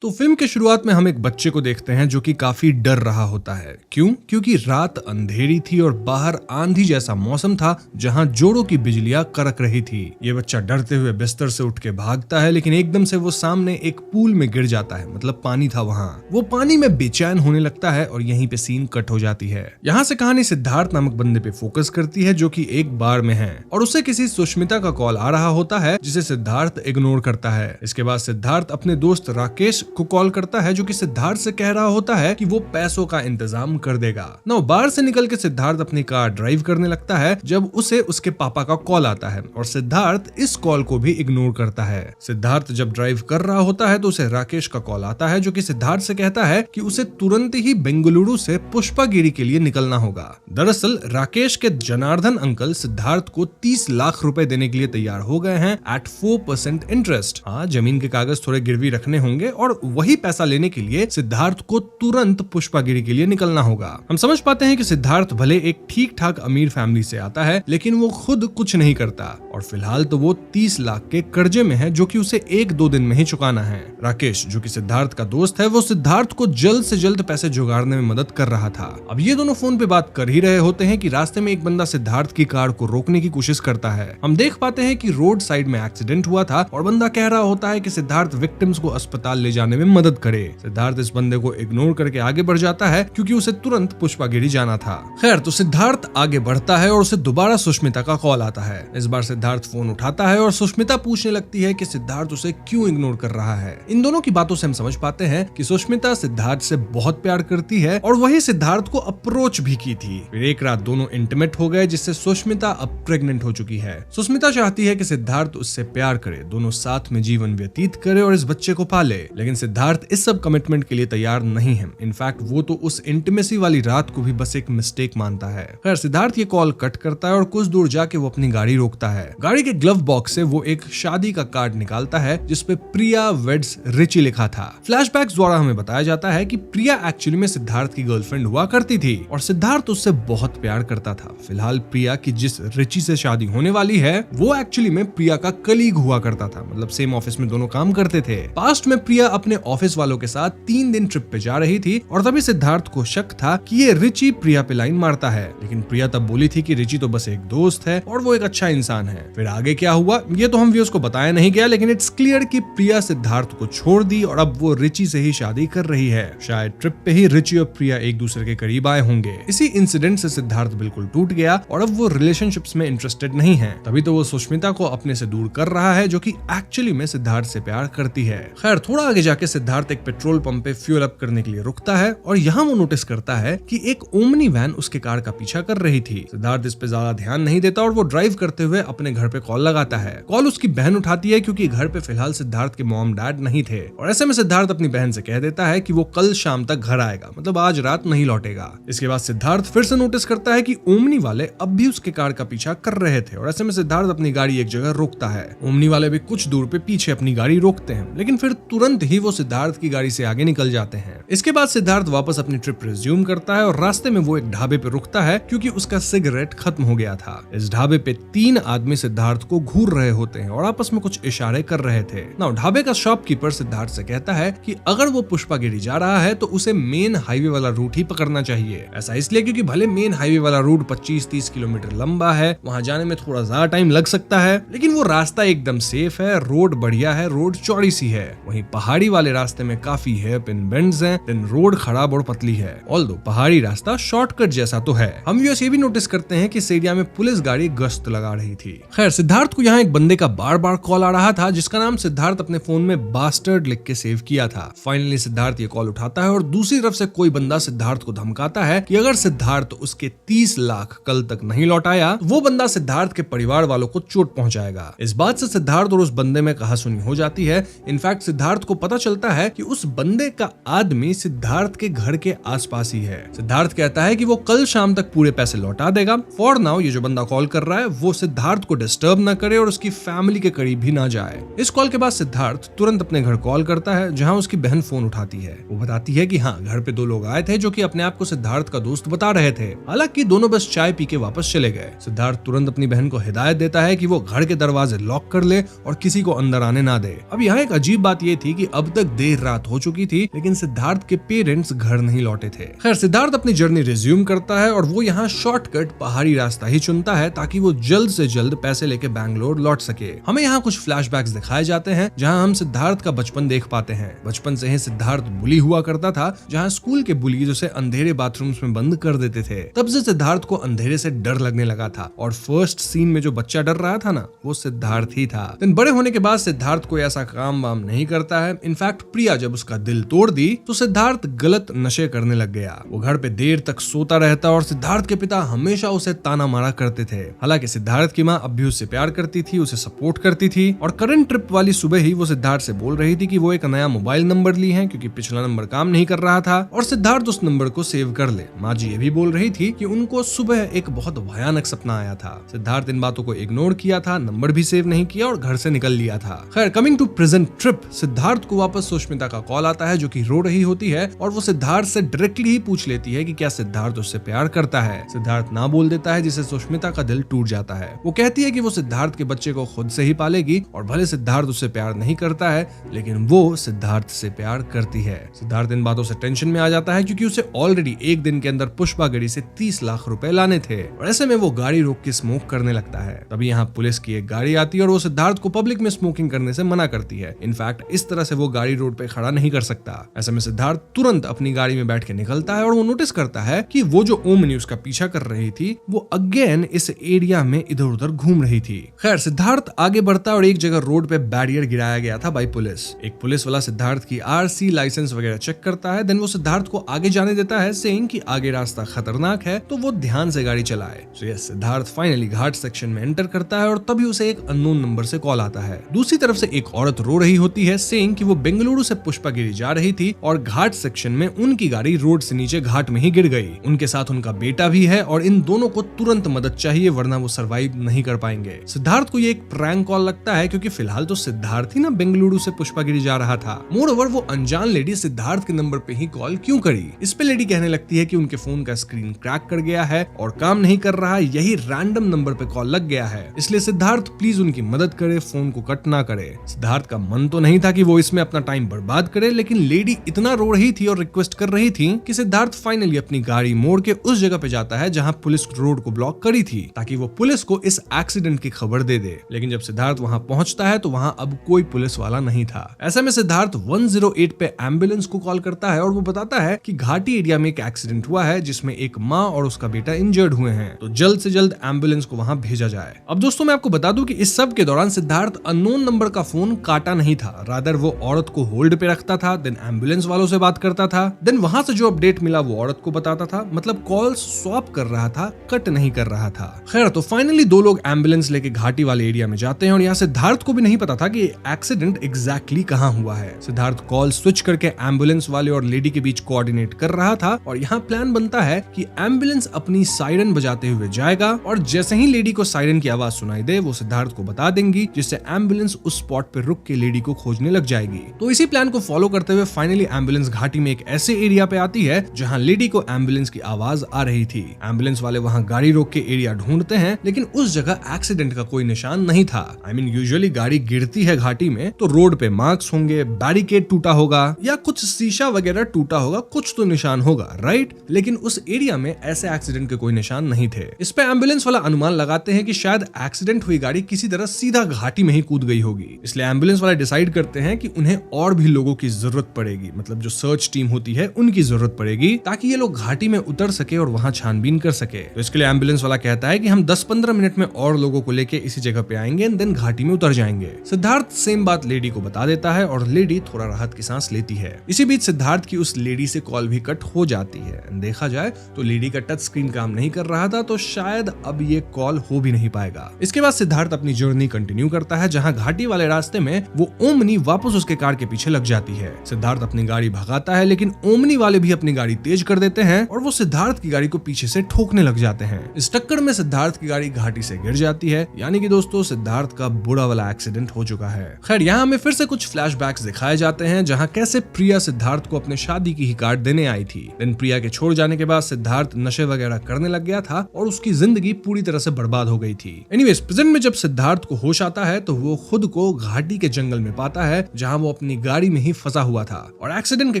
तो फिल्म के शुरुआत में हम एक बच्चे को देखते हैं जो कि काफी डर रहा होता है। क्यों? क्योंकि रात अंधेरी थी और बाहर आंधी जैसा मौसम था, जहां जोड़ों की बिजलियां कड़क रही थी। ये बच्चा डरते हुए बिस्तर से उठ के भागता है, लेकिन एकदम से वो सामने एक पूल में गिर जाता है, मतलब पानी था वहां। वो पानी में बेचैन होने लगता है और यहीं पे सीन कट हो जाती है। यहाँ से कहानी सिद्धार्थ नामक बंदे पे फोकस करती है, जो कि एक बार में है और उसे किसी सुष्मिता का कॉल आ रहा होता है, जिसे सिद्धार्थ इग्नोर करता है। इसके बाद सिद्धार्थ अपने दोस्त राकेश को कॉल करता है, जो कि सिद्धार्थ से कह रहा होता है कि वो पैसों का इंतजाम कर देगा। नाउ बाहर से निकल के सिद्धार्थ अपनी कार ड्राइव करने लगता है जब उसे उसके पापा का कॉल आता है और सिद्धार्थ इस कॉल को भी इग्नोर करता है। सिद्धार्थ जब ड्राइव कर रहा होता है तो उसे राकेश का कॉल आता है, जो कि सिद्धार्थ से कहता है कि उसे तुरंत ही बेंगलुरु से पुष्पागिरी के लिए निकलना होगा। दरअसल राकेश के जनार्दन अंकल सिद्धार्थ को 30 लाख रुपए देने के लिए तैयार हो गए हैं एट 4% इंटरेस्ट। हाँ, जमीन के कागज थोड़े गिरवी रखने होंगे और वही पैसा लेने के लिए सिद्धार्थ को तुरंत पुष्पागिरी के लिए निकलना होगा। हम समझ पाते हैं कि सिद्धार्थ भले एक ठीक ठाक अमीर फैमिली से आता है, लेकिन वो खुद कुछ नहीं करता और फिलहाल तो वो 30 लाख के कर्जे में है, जो कि उसे 1-2 दिन में ही चुकाना है। राकेश, जो कि सिद्धार्थ का दोस्त है, वो सिद्धार्थ को जल्द से जल्द पैसे जुगाड़ने में मदद कर रहा था। अब ये दोनों फोन पे बात कर ही रहे होते हैं कि रास्ते में एक बंदा सिद्धार्थ की कार को रोकने की कोशिश करता है। हम देख पाते हैं कि रोड साइड में एक्सीडेंट हुआ था और बंदा कह रहा होता है कि सिद्धार्थ विक्टिम्स को अस्पताल ले जाने में मदद करे। सिद्धार्थ इस बंदे को इग्नोर करके आगे बढ़ जाता है, क्योंकि उसे तुरंत पुष्पागिरी जाना था। खैर, तो सिद्धार्थ आगे बढ़ता है और उसे दोबारा सुष्मिता का कॉल आता है। इस बार सिद्धार्थ फोन उठाता है और सुष्मिता पूछने लगती है कि सिद्धार्थ उसे क्यों इग्नोर कर रहा है। इन दोनों की बातों से हम समझ पाते हैं कि सुष्मिता सिद्धार्थ से बहुत प्यार करती है और वही सिद्धार्थ को अप्रोच भी की थी। फिर एक रात दोनों इंटीमेट हो गए, जिससे सुष्मिता अब प्रेग्नेंट हो चुकी है। सुष्मिता चाहती है कि सिद्धार्थ उससे प्यार करे, दोनों साथ में जीवन व्यतीत करे और इस बच्चे को पाले, लेकिन सिद्धार्थ इस सब कमिटमेंट के लिए तैयार नहीं है। इनफैक्ट वो तो उस इंटीमेसी वाली रात को भी बस एक मिस्टेक मानता है। खैर, सिद्धार्थ ये कॉल कट करता है और कुछ दूर जाके वो अपनी गाड़ी रोकता है। गाड़ी के ग्लव बॉक्स से वो एक शादी का कार्ड निकालता है, जिसपे प्रिया वेड्स रिची लिखा था। फ्लैशबैक्स द्वारा हमें बताया जाता है कि प्रिया एक्चुअली में सिद्धार्थ की गर्लफ्रेंड हुआ करती थी और सिद्धार्थ उससे बहुत प्यार करता था। फिलहाल प्रिया की जिस रिची से शादी होने वाली है, वो एक्चुअली में प्रिया का कलीग हुआ करता था, मतलब सेम ऑफिस में दोनों काम करते थे। पास्ट में प्रिया अपने ऑफिस वालों के साथ 3 दिन ट्रिप पे जा रही थी और तभी सिद्धार्थ को शक था कि ये रिची प्रिया पे लाइन मारता है, लेकिन प्रिया तब बोली थी कि रिची तो बस एक दोस्त है और वो एक अच्छा इंसान है। फिर आगे क्या हुआ ये तो हम व्यूअर्स को बताया नहीं गया, लेकिन इट्स क्लियर कि प्रिया सिद्धार्थ को छोड़ दी और अब वो रिची से ही शादी कर रही है। शायद ट्रिप पे ही रिची और प्रिया एक दूसरे के करीब आए होंगे। इसी इंसिडेंट से सिद्धार्थ बिल्कुल टूट गया और अब वो रिलेशनशिप्स में इंटरेस्टेड नहीं है। तभी तो वो सुष्मिता को अपने से दूर कर रहा है, जो कि एक्चुअली में सिद्धार्थ से प्यार करती है। खैर, थोड़ा आगे जाके सिद्धार्थ एक पेट्रोल पंप पे फ्यूल अप करने के लिए रुकता है और यहाँ वो नोटिस करता है कि एक ओमनी वैन उसके कार का पीछा कर रही थी। सिद्धार्थ इस पे ज्यादा ध्यान नहीं देता और वो ड्राइव करते हुए अपने घर पे कॉल लगाता है। कॉल उसकी बहन उठाती है, क्योंकि घर पे फिलहाल सिद्धार्थ के मॉम डैड नहीं थे और ऐसे में सिद्धार्थ अपनी बहन से कह देता है कि वो कल शाम तक घर आएगा, मतलब आज रात नहीं लौटेगा। इसके बाद सिद्धार्थ फिर से नोटिस करता है कि ओमनी वाले अब भी उसके कार का पीछा कर रहे थे और ऐसे में सिद्धार्थ अपनी गाड़ी एक जगह रोकता है। ओमनी वाले भी कुछ दूर पे पीछे अपनी गाड़ी रोकते हैं, लेकिन फिर तुरंत ही वो सिद्धार्थ की गाड़ी से आगे निकल जाते हैं। इसके बाद सिद्धार्थ वापस अपनी ट्रिप रिज्यूम करता है और रास्ते में वो एक ढाबे पे रुकता है, क्योंकि उसका सिगरेट खत्म हो गया था। इस ढाबे पे 3 आदमी सिद्धार्थ को घूर रहे होते हैं और आपस में कुछ इशारे कर रहे थे। नाउ ढाबे का शॉपकीपर सिद्धार्थ से कहता है कि अगर वो पुष्पागिरी जा रहा है तो उसे मेन हाईवे वाला रूट ही पकड़ना चाहिए। ऐसा इसलिए क्योंकि भले मेन हाईवे वाला रूट 25-30 किलोमीटर लंबा है, वहाँ जाने में थोड़ा ज्यादा टाइम लग सकता है, लेकिन वो रास्ता एकदम सेफ है, रोड बढ़िया है, रोड चौड़ी सी है। वहीं पहाड़ी वाले रास्ते में काफी हेयर पिन बेंड्स हैं, देन रोड खराब और पतली है। ऑल्दो पहाड़ी रास्ता शॉर्टकट जैसा तो है। हम व्यूअर्स ये भी नोटिस करते हैं कि इस एरिया में पुलिस गाड़ी गश्त लगा रही थी। खैर सिद्धार्थ को यहाँ एक बंदे का बार बार कॉल आ रहा था जिसका नाम सिद्धार्थ अपने फोन में बास्टर्ड लिख के सेव किया था। फाइनली सिद्धार्थ ये कॉल उठाता है और दूसरी तरफ से कोई बंदा सिद्धार्थ को धमकाता है कि अगर सिद्धार्थ उसके 30 लाख कल तक नहीं लौटाया तो वो बंदा सिद्धार्थ के परिवार वालों को चोट पहुंचाएगा। इस बात से सिद्धार्थ और उस बंदे में कहासुनी हो जाती है। इनफैक्ट सिद्धार्थ को पता चलता है कि उस बंदे का आदमी सिद्धार्थ के घर के आसपास ही है। सिद्धार्थ कहता है कि वो कल शाम तक पूरे पैसे लौटा देगा। फॉर नाउ ये जो बंदा कॉल कर रहा है वो सिद्धार्थ को डिस्टर्ब ना करे और उसकी फैमिली के करीब भी ना जाए। इस कॉल के बाद सिद्धार्थ तुरंत अपने घर कॉल करता है जहां उसकी बहन फोन उठाती है। वो बताती है कि हाँ घर पे 2 लोग आए थे जो कि अपने आप को सिद्धार्थ का दोस्त बता रहे थे। हालांकि दोनों बस चाय पी के वापस चले गए। सिद्धार्थ तुरंत अपनी बहन को हिदायत देता है कि वो घर के दरवाजे लॉक कर ले और किसी को अंदर आने ना दे। अब यहाँ एक अजीब बात ये थी कि अब तक देर रात हो चुकी थी लेकिन सिद्धार्थ के पेरेंट्स घर नहीं लौटे थे। खैर सिद्धार्थ अपनी जर्नी रिज्यूम करता है और वो यहाँ शॉर्टकट पहाड़ी रास्ता ही चुनता है ताकि वो जल्द से जल्द पैसे लेके बैंगलोर लौट सके। हमें यहाँ कुछ फ्लैशबैक्स दिखाए जाते हैं जहाँ हम सिद्धार्थ का बचपन देख पाते हैं। बचपन से ही सिद्धार्थ बुली हुआ करता था जहाँ स्कूल के बुलीज उसे अंधेरे बाथरूम्स में बंद कर देते थे। तब से सिद्धार्थ को अंधेरे से डर लगने लगा था और फर्स्ट सीन में जो बच्चा डर रहा था ना वो सिद्धार्थ ही था। दिन बड़े होने के बाद सिद्धार्थ कोई ऐसा काम वाम नहीं करता है। इनफैक्ट प्रिया जब उसका दिल तोड़ दी तो सिद्धार्थ गलत नशे करने लग गया। वो घर पे देर तक सोता रहता और सिद्धार्थ के पिता हमेशा उसे ताना मारा करते थे। हालांकि सिद्धार्थ की माँ अब भी उससे प्यार करती थी, उसे सपोर्ट करती थी और करंट ट्रिप वाली सुबह ही वो सिद्धार्थ से बोल रही थी कि वो एक नया मोबाइल नंबर ली है क्योंकि पिछला नंबर काम नहीं कर रहा था और सिद्धार्थ उस नंबर को सेव कर ले। माँ जी ये भी बोल रही थी कि उनको सुबह एक बहुत भयानक सपना आया था। सिद्धार्थ इन बातों को इग्नोर किया था, नंबर भी सेव नहीं किया और घर से निकल लिया था। खैर coming to present trip, Siddharth को वापस सुष्मिता का कॉल आता है जो कि रो रही होती है और वो सिद्धार्थ से डायरेक्टली ही पूछ लेती है कि क्या सिद्धार्थ उससे प्यार करता है। सिद्धार्थ ना बोल देता है जिससे सुष्मिता का दिल टूट जाता है। वो कहती है कि वो सिद्धार्थ के बच्चे को खुद से ही पालेगी और भले सिद्धार्थ उससे प्यार नहीं करता है लेकिन वो सिद्धार्थ से प्यार करती है। सिद्धार्थ इन बातों से टेंशन में आ जाता है क्योंकि उसे ऑलरेडी एक दिन के अंदर पुष्पागढ़ी से 30 लाख रुपए लाने थे और ऐसे में वो गाड़ी रोक के स्मोक करने लगता है। तभी यहाँ पुलिस की एक गाड़ी आती है और वो सिद्धार्थ को पब्लिक में स्मोकिंग करने से मना करती है। इनफैक्ट इस तरह से वो गाड़ी रोड पे खड़ा नहीं कर सकता। ऐसे में सिद्धार्थ तुरंत अपनी गाड़ी में बैठ के निकलता है और वो नोटिस करता है कि वो जो ओमनी उसका पीछा कर रही थी वो अगेन इस एरिया में इधर उधर घूम रही थी। खैर सिद्धार्थ आगे बढ़ता और एक जगह रोड पे बैरियर गिराया गया था बाई पुलिस। एक पुलिस वाला सिद्धार्थ की आरसी लाइसेंस वगैरह चेक करता है। देन वो सिद्धार्थ को आगे जाने देता है सेइंग कि आगे रास्ता खतरनाक है तो वो ध्यान से गाड़ी चलाए। सो यस सिद्धार्थ फाइनली घाट सेक्शन में एंटर करता है और तभी उसे एक अननोन नंबर से कॉल आता है। दूसरी तरफ से एक औरत रो रही होती है सेइंग कि वो बेंगलुरु से पुष्पागिरी जा रही थी और घाट सेक्शन में उनकी गाड़ी रोड से नीचे घाट में ही गिर गई। उनके साथ उनका बेटा भी है और इन दोनों को तुरंत मदद चाहिए वरना वो सरवाइव नहीं कर पाएंगे। सिद्धार्थ को ये एक प्रैंक कॉल लगता है क्योंकि फिलहाल तो सिद्धार्थ ही ना बेंगलुरु से पुष्पागिरी जा रहा था। मोर ओवर वो अनजान लेडी सिद्धार्थ के नंबर पे ही कॉल क्यों करी। इस पे लेडी कहने लगती है कि उनके फोन का स्क्रीन क्रैक कर गया है और काम नहीं कर रहा, यही रैंडम नंबर पे कॉल लग गया है, इसलिए सिद्धार्थ प्लीज उनकी मदद करे, फोन को कट ना करे। सिद्धार्थ का मन तो नहीं था कि वो इसमें अपना टाइम बर्बाद करे लेकिन लेडी इतना रो रही थी और रिक्वेस्ट कर रही थी कि सिद्धार्थ फाइनली अपनी गाड़ी मोड़ के उस जगह पे जाता है जहां पुलिस रोड को ब्लॉक करी थी ताकि वो पुलिस को इस एक्सीडेंट की खबर दे दे। लेकिन जब सिद्धार्थ वहां पहुंचता है तो वहां अब कोई पुलिस वाला नहीं था। ऐसे में सिद्धार्थ 108 पे एम्बुलेंस को कॉल करता है और वो बताता है कि घाटी एरिया में एक एक्सीडेंट हुआ है जिसमें एक माँ और उसका बेटा इंजर्ड हुए हैं तो जल्द से जल्द एम्बुलेंस को वहां भेजा जाए। अब दोस्तों मैं आपको बता दूं कि इस सब के दौरान सिद्धार्थ अननोन नंबर का फोन काटा नहीं था, रादर वो औरत को होल्ड पे रखता था, देन एम्बुलेंस वालों से बात करता था, देन वहां से जो अपडेट मिला वो औरत को बताता था। मतलब कॉल स्वैप कर रहा था, कट नहीं कर रहा था। खैर तो फाइनली 2 लोग एम्बुलेंस लेके घाटी वाले एरिया में जाते हैं और यहाँ सिद्धार्थ को भी नहीं पता था कि एक्सीडेंट एग्जैक्टली कहाँ हुआ है। सिद्धार्थ कॉल स्विच करके एम्बुलेंस वाले और लेडी के बीच कोऑर्डिनेट कर रहा था और यहाँ प्लान बनता है कि एम्बुलेंस अपनी सायरन बजाते हुए जाएगा और जैसे ही लेडी को सायरन की आवाज सुनाई दे वो सिद्धार्थ को बता देंगी जिससे एम्बुलेंस उस स्पॉट पर रुक के लेडी को खोजने लग जाएगी। तो इसी प्लान को फॉलो करते हुए फाइनली एम्बुलेंस घाटी में एक ऐसे एरिया पे आती है जहाँ लेडी को एम्बुलेंस की आवाज आ रही थी। एम्बुलेंस वाले वहाँ गाड़ी रोक के एरिया ढूंढते हैं लेकिन उस जगह एक्सीडेंट का कोई निशान नहीं था। आई मीन यूजुअली गाड़ी गिरती है घाटी में तो रोड पे मार्क्स होंगे, बैरिकेड टूटा होगा या कुछ शीशा वगैरह टूटा होगा, कुछ तो निशान होगा, राइट? लेकिन उस एरिया में ऐसे एक्सीडेंट के कोई निशान नहीं थे। इस पे एम्बुलेंस वाला अनुमान लगाते हैं कि शायद एक्सीडेंट हुई गाड़ी किसी तरह सीधा घाटी में ही कूद गई होगी, इसलिए एम्बुलेंस वाले डिसाइड करते हैं कि उन्हें और भी लोगों की जरूरत पड़ेगी, मतलब जो सर्च टीम होती है उनकी जरूरत पड़ेगी, ताकि ये लोग घाटी में उतर सके और वहां छानबीन कर सके। तो इसके लिए एम्बुलेंस वाला कहता है कि हम 10-15 मिनट में और लोगों को लेके इसी जगह पे आएंगे एंड देन घाटी में उतर जाएंगे। सिद्धार्थ सेम बात लेडी को बता देता है और लेडी थोड़ा राहत की सांस लेती है। इसी बीच सिद्धार्थ की उस लेडी से कॉल भी कट हो जाती है। देखा जाए तो लेडी का टच स्क्रीन काम नहीं कर रहा था, तो शायद अब ये कॉल हो भी नहीं पाएगा। इसके बाद सिद्धार्थ अपनी जर्नी कंटिन्यू करता है, जहां घाटी वाले रास्ते में वो ओमनी वापस उसके कार के पीछे लग जाती है। सिद्धार्थ अपनी गाड़ी भगाता है, लेकिन ओमनी वाले भी अपनी गाड़ी तेज कर देते हैं और वो सिद्धार्थ की गाड़ी को पीछे से ठोकने लग जाते हैं। इस टक्कर में सिद्धार्थ की गाड़ी घाटी से गिर जाती है, यानी कि दोस्तों सिद्धार्थ का बुरा वाला एक्सीडेंट हो चुका है। खैर यहाँ हमें फिर से कुछ फ्लैशबैक्स दिखाए जाते हैं, जहाँ कैसे प्रिया सिद्धार्थ को अपने शादी की ही कार्ड देने आई थी। देन प्रिया के छोड़ जाने के बाद सिद्धार्थ नशे वगैरह करने लग गया था और उसकी जिंदगी पूरी तरह से बर्बाद हो गई थी। एनीवेज प्रेजेंट में जब सिद्धार्थ को होश आता है तो वो खुद को घाटी के जंगल में पाता है, जहां वो अपनी गाड़ी में ही फंसा हुआ था और एक्सीडेंट के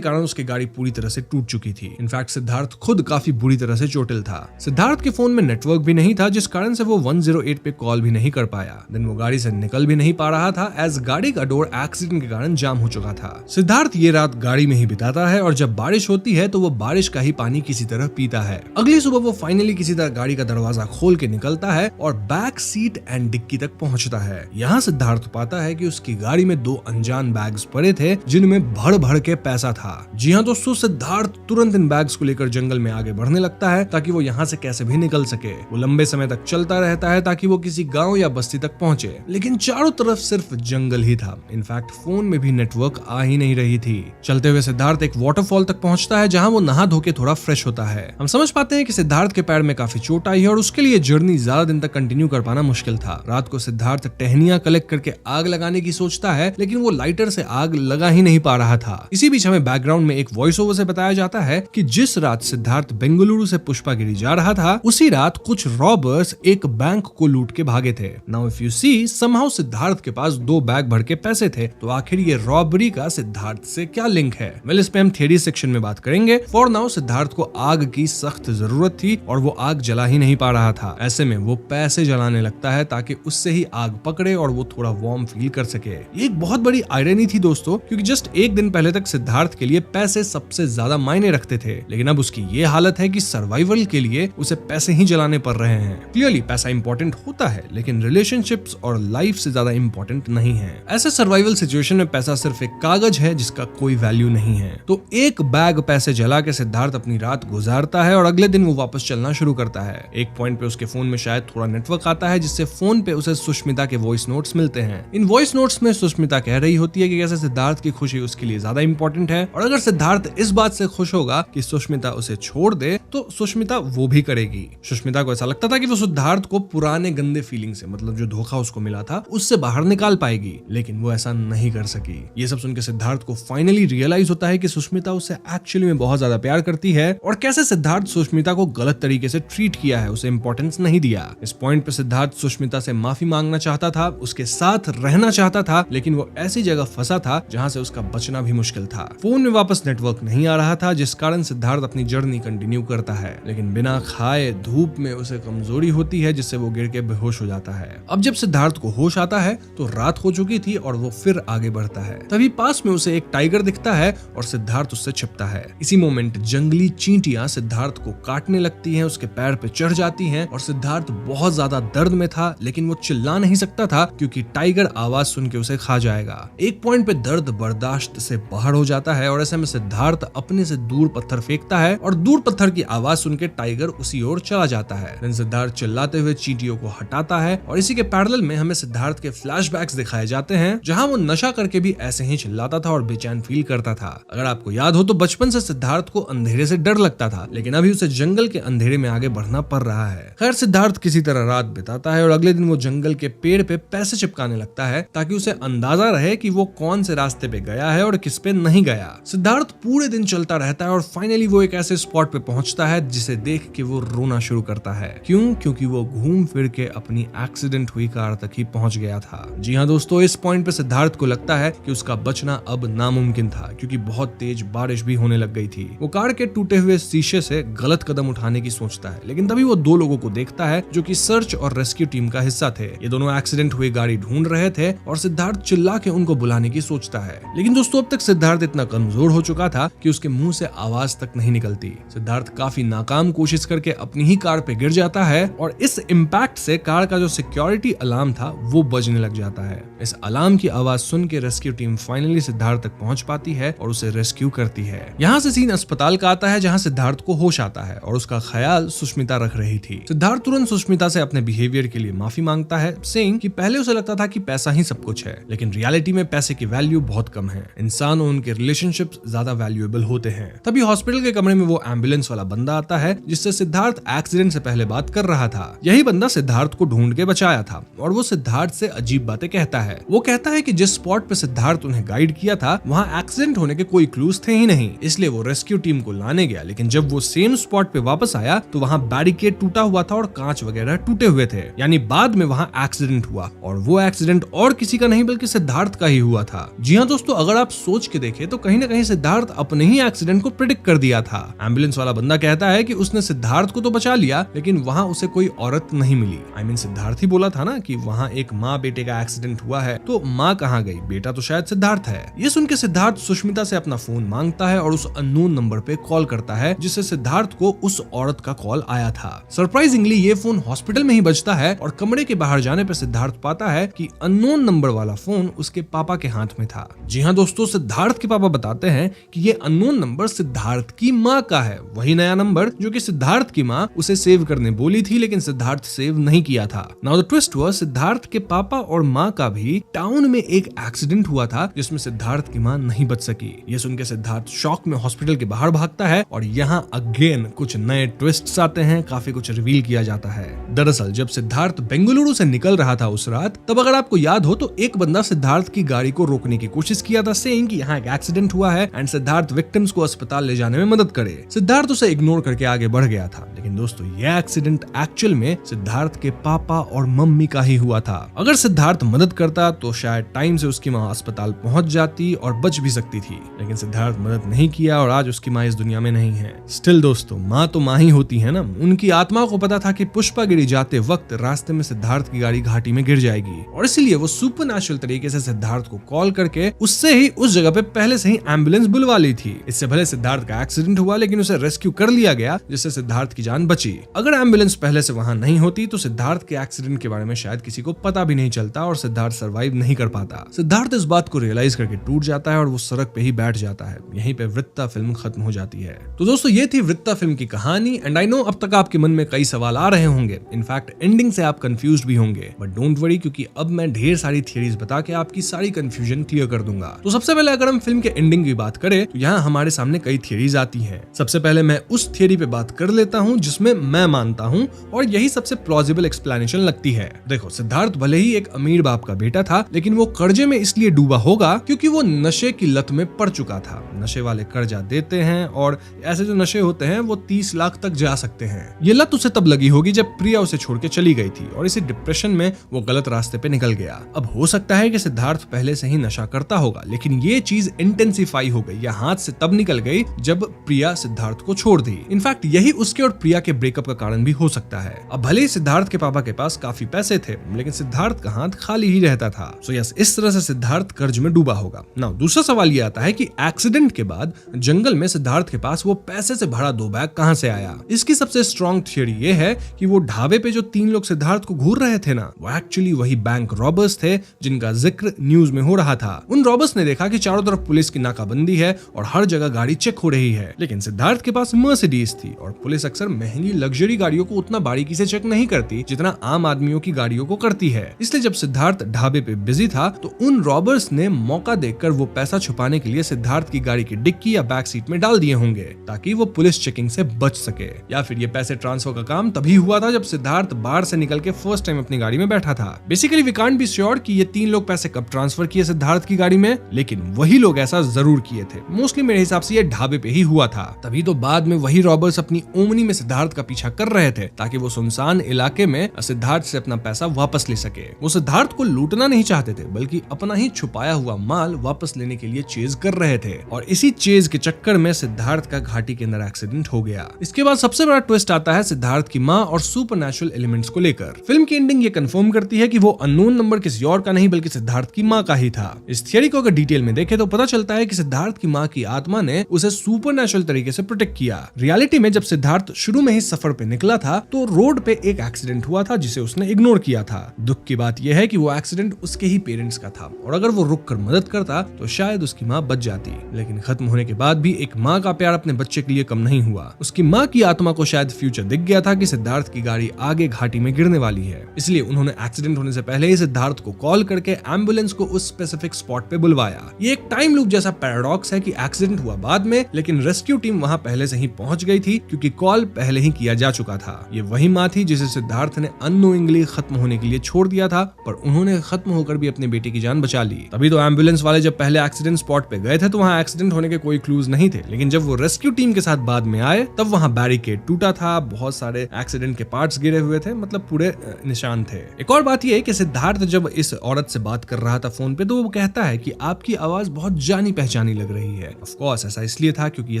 कारण उसकी गाड़ी पूरी तरह से टूट चुकी थी। इनफैक्ट सिद्धार्थ खुद काफी बुरी तरह से चोटिल था। सिद्धार्थ के फोन में नेटवर्क भी नहीं था, जिस कारण से वो 108 पे कॉल भी नहीं कर पाया। देन वो गाड़ी से निकल भी नहीं पा रहा था, एज गाड़ी का डोर एक्सीडेंट के कारण जाम हो चुका था। सिद्धार्थ ये रात गाड़ी में ही बिताता है और जब बारिश होती है तो वो बारिश का ही पानी किसी तरह पीता है। अगली सुबह वो फाइनली किसी तरह गाड़ी का दरवाजा खोल के निकलता है और बैक सीट एंड डिक्की तक पहुंचता है। यहाँ सिद्धार्थ पाता है कि उसकी गाड़ी में 2 अनजान बैग्स पड़े थे, जिनमें भर भर के पैसा था। जी हाँ दोस्तों, सिद्धार्थ तुरंत इन बैग्स को लेकर जंगल में आगे बढ़ने लगता है ताकि वो यहाँ से कैसे भी निकल सके। वो लंबे समय तक चलता रहता है ताकि वो किसी गाँव या बस्ती तक पहुंचे, लेकिन चारों तरफ सिर्फ जंगल ही था। इनफैक्ट फोन में भी नेटवर्क आ ही नहीं रही थी। चलते हुए सिद्धार्थ एक वाटरफॉल तक पहुंचता है, जहां वो नहा धो के थोड़ा फ्रेश होता है। हम समझ पाते हैं कि सिद्धार्थ के पैर में काफी चोट आई है और उसके लिए जर्नी ज्यादा दिन तक कंटिन्यू कर पाना मुश्किल था। रात को सिद्धार्थ टहनियां कलेक्ट करके आग लगाने की सोचता है, लेकिन वो लाइटर से आग लगा ही नहीं पा रहा था। इसी बीच हमें बैकग्राउंड में एक वॉइस ओवर से बताया जाता है कि जिस रात सिद्धार्थ बेंगलुरु से पुष्पागिरी जा रहा था, उसी रात कुछ रॉबर्स एक बैंक को लूट के भागे थे। Now if you see, somehow Siddharth के पास 2 बैग भर के पैसे थे, तो आखिर ये रॉबरी का सिद्धार्थ से क्या लिंक है? वेल, इस पे हम थ्योरी सेक्शन में बात करेंगे। फॉर नाउ सिद्धार्थ को आग की सख्त जरूरत थी और वो आग जला ही नहीं पा रहा था। ऐसे में वो पैसे जलाने लगता है ताकि उससे ही आग पकड़े और वो थोड़ा वार्म फील कर सके। ये एक बहुत बड़ी आयरनी थी दोस्तों, क्योंकि जस्ट एक दिन पहले तक सिद्धार्थ के लिए पैसे सबसे ज्यादा मायने रखते थे, लेकिन अब उसकी ये हालत है कि सर्वाइवल के लिए उसे पैसे ही जलाने पड़ रहे हैं। क्लियरली पैसा इंपॉर्टेंट होता है, लेकिन रिलेशनशिप्स और लाइफ से ज्यादा इंपॉर्टेंट नहीं है। ऐसे सर्वाइवल सिचुएशन में पैसा सिर्फ एक कागज है जिसका कोई वैल्यू नहीं है। तो एक बैग पैसे जला के सिद्धार्थ अपनी रात गुजारता है और अगले दिन वो वापस चलना शुरू करता है। एक पॉइंट पे उसके फोन में शायद थोड़ा नेटवर्क आता है, जिससे फोन पे उसे सुष्मिता के वॉइस नोट्स मिलते हैं। इन वॉइस नोट्स में सुष्मिता कह रही होती है कि कैसे सिद्धार्थ की खुशी उसके लिए ज्यादा इंपॉर्टेंट है और अगर सिद्धार्थ इस बात से खुश होगा कि सुष्मिता उसे छोड़ दे तो सुष्मिता वो भी करेगी। सुष्मिता को ऐसा लगता था कि वो सिद्धार्थ को पुराने गंदे फीलिंग से, मतलब जो धोखा उसको मिला था, उससे बाहर निकाल पाएगी, लेकिन वो ऐसा नहीं कर सकी। ये सब सुनकर सिद्धार्थ को फाइनली रियलाइज होता है कि सुष्मिता उसे एक्चुअली में बहुत ज्यादा प्यार करती है और कैसे सिद्धार्थ सुष्मिता को गलत तरीके से ट्रीट किया है, उसे इंपॉर्टेंस नहीं दिया। इस पॉइंट पे सिद्धार्थ सुष्मिता से माफी मांगना चाहता था, उसके साथ रहना चाहता था, लेकिन वो ऐसी जगह फंसा था जहां से उसका बचना भी मुश्किल था। फोन में वापस नेटवर्क नहीं आ रहा था, जिस कारण सिद्धार्थ अपनी जर्नी कंटिन्यू करता है, लेकिन बिना खाए धूप में उसे कमजोरी होती है, जिससे वो गिर के बेहोश हो जाता है। अब जब सिद्धार्थ को होश आता है तो रात हो चुकी थी और वो फिर आगे बढ़ता है। तभी पास में उसे एक टाइगर दिखता है और सिद्धार्थ उससे छिपता है। इसी मोमेंट जंगली चींटियां सिद्धार्थ को काटने लगती हैं, उसके पैर पे चढ़ जाती हैं और सिद्धार्थ बहुत ज्यादा दर्द में था, लेकिन वो चिल्ला नहीं सकता था क्योंकि टाइगर आवाज सुन के उसे खा जाएगा। एक पॉइंट पे दर्द बर्दाश्त से बाहर हो जाता है और ऐसे में सिद्धार्थ अपने से दूर पत्थर फेंकता है और दूर पत्थर की आवाज सुन के टाइगर उसी ओर चला जाता है। फिर सिद्धार्थ चिल्लाते हुए चींटियों को हटाता है और इसी के पैरेलल में हमें सिद्धार्थ के फ्लैशबैक्स दिखाए जाते हैं, जहां वो नशा करके भी ऐसे ही चिल्लाता था और बेचैन फील करता था। अगर आपको याद हो तो बचपन से सिद्धार्थ को अंधेरे से डर लगता था, लेकिन अभी उसे जंगल के अंधेरे में आगे बढ़ना पड़ रहा है। खैर सिद्धार्थ किसी तरह रात बिताता है और अगले दिन वो जंगल के पेड़ पे पैसे चिपकाने लगता है ताकि उसे अंदाजा रहे कि वो कौन से रास्ते पे गया है और किस पे नहीं गया। सिद्धार्थ पूरे दिन चलता रहता है और फाइनली वो एक ऐसे स्पॉट पे पहुंचता है जिसे देख के वो रोना शुरू करता है। क्यों? क्योंकि वो घूम फिर के अपनी एक्सीडेंट हुई कार तक ही पहुंच गया था। जी हाँ दोस्तों, इस पॉइंट पे सिद्धार्थ को लगता है कि उसका बचना अब नामुमकिन था, क्योंकि बहुत तेज बारिश भी होने लग गई थी। वो कार के टूटे हुए शीशे से गलत कदम उठाने की सोचता है, लेकिन तभी वो 2 लोगों को देखता है जो कि सर्च और रेस्क्यू टीम का हिस्सा थे। ये दोनों एक्सीडेंट हुई गाड़ी ढूंढ रहे थे और सिद्धार्थ चिल्ला के उनको बुलाने की सोचता है। लेकिन दोस्तों अब तक सिद्धार्थ इतना कमजोर हो चुका था कि उसके मुंह से आवाज तक नहीं निकलती। सिद्धार्थ काफी नाकाम कोशिश करके अपनी ही कार पे गिर जाता है और इस इम्पैक्ट से कार का जो सिक्योरिटी अलार्म था वो बजने लग जाता है। इस अलार्म की आवाज सुन के रेस्क्यू टीम फाइनली सिद्धार्थ तक पहुंच पाती है और उसे रेस्क्यू करती है। यहाँ से सीन अस्पताल का आता है जहाँ सिद्धार्थ को होश आता है और उसका ख्याल सुष्मिता रख रही थी। सिद्धार्थ तुरंत सुष्मिता से अपने बिहेवियर के लिए माफी मांगता है, सेइंग कि पहले उसे लगता था कि पैसा ही सब कुछ है, लेकिन रियलिटी में पैसे की वैल्यू बहुत कम है। इंसान और उनके रिलेशनशिप्स ज्यादा वैल्यूएबल होते हैं। तभी हॉस्पिटल के कमरे में वो एम्बुलेंस वाला बंदा आता है जिससे सिद्धार्थ एक्सीडेंट से पहले बात कर रहा था। यही बंदा सिद्धार्थ को ढूंढ के बचाया था और वो सिद्धार्थ से अजीब बातें कहता है। वो कहता है कि जिस स्पॉट पे सिद्धार्थ उन्हें गाइड किया था वहाँ एक्सीडेंट होने के कोई क्लूज थे ही नहीं, इसलिए वो रेस्क्यू टीम को लाने गया। लेकिन जब वो सेम स्पॉट पे वापस आया तो वहाँ बैरिकेड टूटा हुआ था और कांच वगैरह टूटे हुए थे, यानी बाद में वहाँ एक्सीडेंट हुआ और वो एक्सीडेंट और किसी का नहीं बल्कि सिद्धार्थ का ही हुआ था। जी हाँ दोस्तों, अगर आप सोच के देखें तो कहीं ना कहीं सिद्धार्थ अपने ही एक्सीडेंट को प्रिडिक्ट कर दिया था। एम्बुलेंस वाला बंदा कहता है कि उसने सिद्धार्थ को तो बचा लिया लेकिन वहाँ उसे कोई औरत नहीं मिली। सिद्धार्थ ही बोला था ना कि वहाँ एक माँ बेटे का एक्सीडेंट हुआ है, तो माँ कहाँ गई? बेटा तो शायद सिद्धार्थ है। ये सुन के सिद्धार्थ सुष्मिता से अपना फोन मांगता है और उस अननोन नंबर पे कॉल करता है जिससे सिद्धार्थ को उस औरत का कॉल आया था। सरप्राइजिंगली ये फोन हॉस्पिटल में ही बजता है और कमरे के बाहर जाने पर सिद्धार्थ पाता है कि अननोन नंबर वाला फोन उसके पापा के हाथ में था। जी हाँ दोस्तों, सिद्धार्थ के पापा बताते हैं कि ये अननोन नंबर सिद्धार्थ की माँ का है, वही नया नंबर जो कि सिद्धार्थ की माँ उसे सेव करने बोली थी लेकिन सिद्धार्थ सेव नहीं किया था। नाउ द ट्विस्ट हुआ, सिद्धार्थ के पापा और माँ का भी टाउन में एक एक्सीडेंट हुआ था जिसमें सिद्धार्थ की माँ नहीं बच सकी। ये सुनकर सिद्धार्थ शॉक में हॉस्पिटल के बाहर भागता है और यहाँ अगेन कुछ नए ट्विस्ट्स आते हैं, काफी कुछ रिवील किया जाता है। दरअसल जब सिद्धार्थ बेंगलुरु से निकल रहा था उस रात, तब अगर आपको याद हो तो एक बंदा सिद्धार्थ की गाड़ी को रोकने की कोशिश किया था, सेइंग कि यहाँ एक एक्सीडेंट हुआ है एंड सिद्धार्थ विक्टिम्स को अस्पताल ले जाने में मदद करे। सिद्धार्थ उसे इग्नोर करके आगे बढ़ गया था, लेकिन दोस्तों ये एक्सीडेंट एक्चुअल में सिद्धार्थ के पापा और मम्मी का ही हुआ था। अगर सिद्धार्थ मदद करता तो शायद टाइम से उसकी माँ अस्पताल पहुंच जाती और बच भी सकती थी, लेकिन सिद्धार्थ मदद नहीं किया और आज उसकी माँ इस दुनिया में नहीं है। स्टिल दोस्तों, माँ तो माँ ही होती है ना। उनकी आत्मा को पता था कि पुष्पागिरी जाते वक्त रास्ते में सिद्धार्थ की गाड़ी घाटी में गिर जाएगी और इसलिए वो सुपरनैचुरल तरीके से सिद्धार्थ को कॉल करके उससे ही उस जगह पे पहले से ही एम्बुलेंस बुलवा ली थी। इससे भले सिद्धार्थ का एक्सीडेंट हुआ लेकिन उसे रेस्क्यू कर लिया गया जिससे सिद्धार्थ की जान बची। अगर एम्बुलेंस पहले से वहां नहीं होती तो सिद्धार्थ के एक्सीडेंट के बारे में शायद किसी को पता भी नहीं चलता और सिद्धार्थ सर्वाइव नहीं कर पाता। सिद्धार्थ इस बात को रियलाइज करके टूट जाता है और वो सड़क पे ही बैठ जाता है। यहीं पे वृत्ता फिल्म खत्म हो जाती है। तो दोस्तों ये थी वृत्ता फिल्म की कहानी एंड आई नो अब तक आपके मन में कई सवाल आ रहे होंगे, इनफैक्ट एंडिंग से आप कंफ्यूज भी होंगे, बट डोंट वरी क्योंकि अब मैं ढेर सारी थियरीज बता के आपकी सारी कंफ्यूजन क्लियर कर दूंगा। तो सबसे पहले अगर हम फिल्म के एंडिंग की बात करें तो यहाँ हमारे सामने कई थियरीज आती हैं। सबसे पहले मैं उस थियरी पे बात कर लेता हूँ जिसमें मैं मानता हूँ और यही सबसे प्लॉजिबल एक्सप्लेनेशन लगती है। देखो, सिद्धार्थ भले ही एक अमीर बाप का बेटा था लेकिन वो कर्जे में इसलिए डूबा होगा क्योंकि वो नशे की लत में पड़ चुका था। नशे वाले कर्जा देते हैं और ऐसे जो नशे होते हैं वो 30 लाख तक जा सकते हैं। ये लत उसे तब लगी होगी जब प्रिया उसे छोड़ के चली गई थी और इसी डिप्रेशन में वो गलत रास्ते पे निकल गया। अब हो सकता है कि सिद्धार्थ पहले से ही नशा करता होगा लेकिन ये चीज इंटेंसिफाई हो गई या हाथ से तब निकल गई जब प्रिया सिद्धार्थ को छोड़ दी। इनफैक्ट यही उसके और प्रिया के ब्रेकअप का कारण भी हो सकता है। अब भले ही सिद्धार्थ के पापा के पास काफी पैसे थे लेकिन सिद्धार्थ का हाथ खाली ही रहता था। सो यस, इस तरह से सिद्धार्थ कर्ज में डूबा होगा। नाउ दूसरा सवाल ये आता है कि एक्सीडेंट के बाद जंगल में सिद्धार्थ के पास वो पैसे से भरा 2 बैग कहां से आया। इसकी सबसे स्ट्रॉन्ग थियरी ये है कि वो ढाबे पे जो 3 लोग सिद्धार्थ को घूर रहे थे ना, वो एक्चुअली वही बैंक रॉबर्स थे जिनका जिक्र न्यूज में हो रहा था। उन रॉबर्स ने देखा कि चारों तरफ पुलिस की नाकाबंदी है और हर जगह गाड़ी चेक हो रही है, लेकिन सिद्धार्थ के पास मर्सिडीज थी और पुलिस अक्सर महंगी लग्जरी गाड़ियों को उतना बारीकी से चेक नहीं करती जितना आम आदमियों की गाड़ियों को करती है। इसलिए जब सिद्धार्थ ढाबे पे बिजी था तो उन रॉबर्स ने मौका देखकर वो पैसा छुपाने के लिए सिद्धार्थ की गाड़ी की डिक्की या बैक सीट में डाल दिए होंगे ताकि वो पुलिस चेकिंग से बच सके। या फिर ये पैसे ट्रांसफर का काम तभी हुआ था जब सिद्धार्थ बाहर से निकल के फर्स्ट टाइम अपनी गाड़ी में बैठा था। Basically we can't be sure कि ये 3 लोग पैसे कब ट्रांसफर किए सिद्धार्थ की गाड़ी में, लेकिन वही लोग ऐसा जरूर किए थे। मोस्टली मेरे हिसाब से ये ढाबे पे ही हुआ था। तभी तो बाद में वही रॉबर्स अपनी ओमनी में सिद्धार्थ का पीछा कर रहे थे ताकि वो सुनसान इलाके में सिद्धार्थ से अपना पैसा वापस ले सके। वो सिद्धार्थ को लूटना नहीं चाहते थे बल्कि अपना ही छुपाया हुआ माल वापस लेने के लिए चेज कर रहे थे और इसी चेज के चक्कर में सिद्धार्थ का घाटी के अंदर एक्सीडेंट हो गया। इसके बाद सबसे बड़ा ट्विस्ट आता है सिद्धार्थ की माँ और सुपरनैचुरल एलिमेंट्स को लेकर। फिल्म की एंडिंग ये कंफर्म करती है कि वो अननोन नंबर किसी और का नहीं बल्कि सिद्धार्थ की माँ का ही था। इस थियरी को अगर डिटेल में देखें तो पता चलता है कि सिद्धार्थ की माँ की आत्मा ने उसे सुपरनैचुरल तरीके से प्रोटेक्ट किया। रियलिटी में जब सिद्धार्थ शुरू में ही सफर पे निकला था तो रोड पे एक एक्सीडेंट हुआ था जिसे उसने इग्नोर किया था। दुख की बात यह है कि वो एक्सीडेंट उसके ही पेरेंट्स का था और अगर वो रुक कर मदद करता तो शायद उसकी माँ बच जाती। लेकिन खत्म होने के बाद भी एक माँ का प्यार अपने बच्चे के लिए कम नहीं हुआ। उसकी माँ की आत्मा को शायद फ्यूचर दिख गया था कि सिद्धार्थ की गाड़ी आगे घाटी में गिरने वाली है, इसलिए उन्होंने एक्सीडेंट होने से पहले ही सिद्धार्थ को कॉल करके एम्बुलेंस को उस स्पेसिफिक स्पॉट पे बुलवाया। ये एक टाइम लूप जैसा पैराडॉक्स है कि एक्सीडेंट हुआ बाद में लेकिन रेस्क्यू टीम वहां पहले से ही पहुंच गई थी क्योंकि कॉल पहले ही किया जा चुका था। ये वही माँ थी जिसे सिद्धार्थ ने अननोइंगली खत्म होने के लिए छोड़ दिया था, पर उन्होंने खत्म होकर भी अपनी बेटी की जान बचा ली। तभी तो एम्बुलेंस वाले जब पहले एक्सीडेंट स्पॉट पे गए थे तो वहां एक्सीडेंट होने के कोई क्लूज नहीं थे, लेकिन जब वो रेस्क्यू टीम के साथ बाद में आए तब वहां बैरिकेड टूटा था, बहुत सारे एक्सीडेंट के पार्ट्स गिरे हुए थे, मतलब पूरे निशान थे। एक और बात यह है कि सिद्धार्थ जब इस औरत से बात कर रहा था फोन पे तो वो कहता है कि आपकी आवाज बहुत जानी पहचानी लग रही है। ऑफ कोर्स ऐसा इसलिए था क्योंकि ये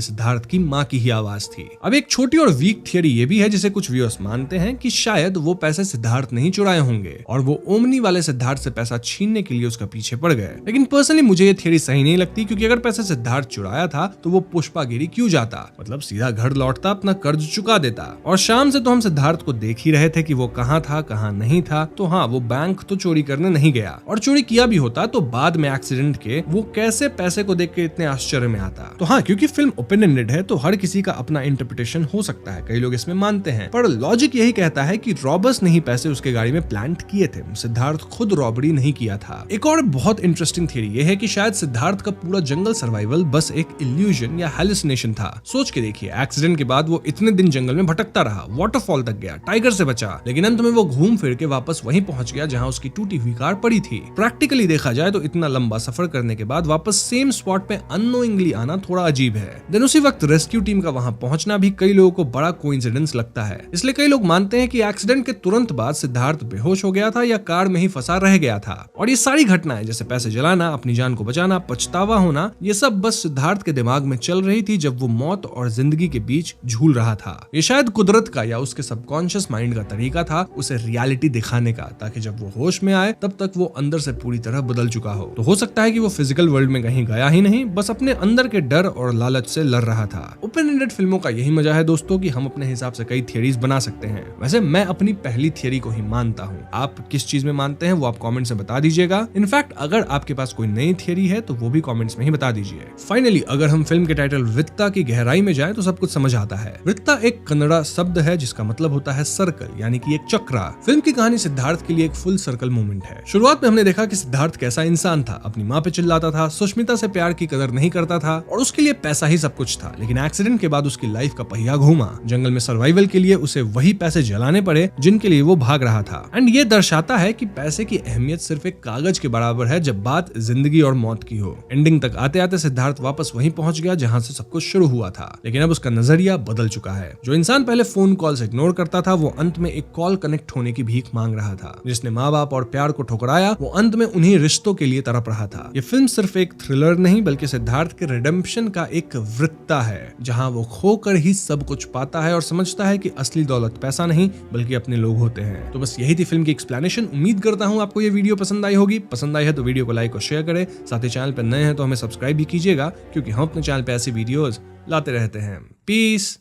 सिद्धार्थ की माँ की ही आवाज थी। अब एक छोटी और वीक थियरी ये भी है जिसे कुछ व्यूअर्स मानते हैं कि शायद वो पैसे सिद्धार्थ नहीं चुराए होंगे और वो ओमनी वाले सिद्धार्थ से पैसा छीनने के लिए उसका पीछे पड़ गए। लेकिन पर्सनली मुझे ये थियरी सही नहीं लगती क्योंकि अगर पैसे सिद्धार्थ चुराया था तो वो पुष्पागिरी क्यों जाता, मतलब सीधा घर लौटता, अपना कर्ज चुका देता। और शाम से तो हम सिद्धार्थ को देख ही रहे थे कि वो कहाँ था कहाँ नहीं था। तो हाँ, वो बैंक तो चोरी करने नहीं गया, और चोरी किया भी होता तो बाद में एक्सीडेंट के वो कैसे पैसे को देख के इतने आश्चर्य में आता। तो हाँ, क्योंकि फिल्म ओपन एंडेड है तो हर किसी का अपना इंटरप्रिटेशन हो सकता है, कई लोग इसमें मानते हैं, पर लॉजिक यही कहता है कि रॉबर्स ने ही पैसे उसके गाड़ी में प्लांट किए थे, सिद्धार्थ खुद रॉबरी नहीं किया था। एक और बहुत इंटरेस्टिंग थियरी ये है कि शायद सिद्धार्थ का पूरा जंगल सर्वाइवल बस एक इल्यूजन या हैलुसिनेशन था। सोच के देखिए, एक्सीडेंट के बाद वो इतने दिन जंगल में भटकता रहा, वाटरफॉल तक गया, टाइगर से बचा, लेकिन अंत में वो घूम फिर के वापस वहीं पहुंच गया जहां उसकी टूटी हुई कार पड़ी थी। प्रैक्टिकली देखा जाए तो इतना लंबा सफर करने के बाद वापस सेम स्पॉट पे अननोइंगली आना थोड़ा अजीब है। देन उसी वक्त रेस्क्यू टीम का वहां पहुंचना भी कई लोगों को बड़ा कोइंसिडेंस लगता है। इसलिए कई लोग मानते हैं कि एक्सीडेंट के तुरंत बाद सिद्धार्थ बेहोश हो गया था या कार में ही फंसा रह गया था। और ये सारी घटनाएं जैसे पैसे जलाना, अपनी जान को बचाना, पछतावा होना, ये सब बस सिद्धार्थ के दिमाग में चल रही थी जब वो मौत और जिंदगी के बीच झूल रहा था। ये शायद कुदरत का या उसके सबकॉन्शियस माइंड का तरीका था उसे रियलिटी दिखाने का, ताकि जब वो होश में आए तब तक वो अंदर से पूरी तरह बदल चुका हो। तो हो सकता है कि वो फिजिकल वर्ल्ड में कहीं गया ही नहीं, बस अपने अंदर के डर और लालच से लड़ रहा था। ओपन एंडेड फिल्मों का यही मजा है दोस्तों कि हम अपने हिसाब से कई थियरीज बना सकते हैं। वैसे मैं अपनी पहली थियरी को ही मानता हूँ, आप किस चीज में मानते हैं वो आप कमेंट से बता दीजिएगा। इनफैक्ट अगर आपके पास कोई नई थियरी है तो वो भी कमेंट्स में ही बता दीजिए। फाइनली अगर हम फिल्म के टाइटल वृत्ता की गहराई में जाए तो सब कुछ समझ आता है। वृत्ता एक कन्नड़ा शब्द है जिसका मतलब होता है सर्कल, यानी कि एक चक्रा। फिल्म की कहानी सिद्धार्थ के लिए एक फुल सर्कल मोमेंट है। शुरुआत में हमने देखा कि सिद्धार्थ कैसा इंसान था, अपनी माँ पे चिल्लाता था, सुष्मिता से प्यार की कदर नहीं करता था और उसके लिए पैसा ही सब कुछ था। लेकिन एक्सीडेंट के बाद उसकी लाइफ का पहिया घूमा, जंगल में सर्वाइवल के लिए उसे वही पैसे जलाने पड़े जिनके लिए वो भाग रहा था। एंड ये दर्शाता है कि पैसे की अहमियत सिर्फ एक कागज के बराबर है जब बात जिंदगी और मौत की हो। एंडिंग तक आते आते सिद्धार्थ वापस वहीं पहुंच गया जहां से सब कुछ शुरू हुआ था, लेकिन अब उसका नजरिया बदल चुका है। जो इंसान पहले फोन कॉल से इग्नोर करता था वो अंत में एक कॉल कनेक्ट होने की भीख मांग रहा था। जिसने माँ बाप और प्यार को ठुकराया वो अंत में उन्हीं रिश्तों के लिए तड़प रहा था। ये फिल्म सिर्फ एक थ्रिलर नहीं बल्कि सिद्धार्थ के रिडेम्पशन का एक वृत्ता है, जहां वो खोकर ही सब कुछ पाता है और समझता है कि असली दौलत पैसा नहीं बल्कि अपने लोग होते हैं। तो बस यही थी फिल्म की एक्सप्लेनेशन। उम्मीद करता हूँ आपको ये वीडियो पसंद आई होगी। पसंद आई है तो वीडियो को लाइक और शेयर करें। साथ ही चैनल पर नए हैं तो हमें सब्सक्राइब भी कीजिएगा क्योंकि हम अपने चैनल पे ऐसी वीडियोस लाते रहते हैं। पीस।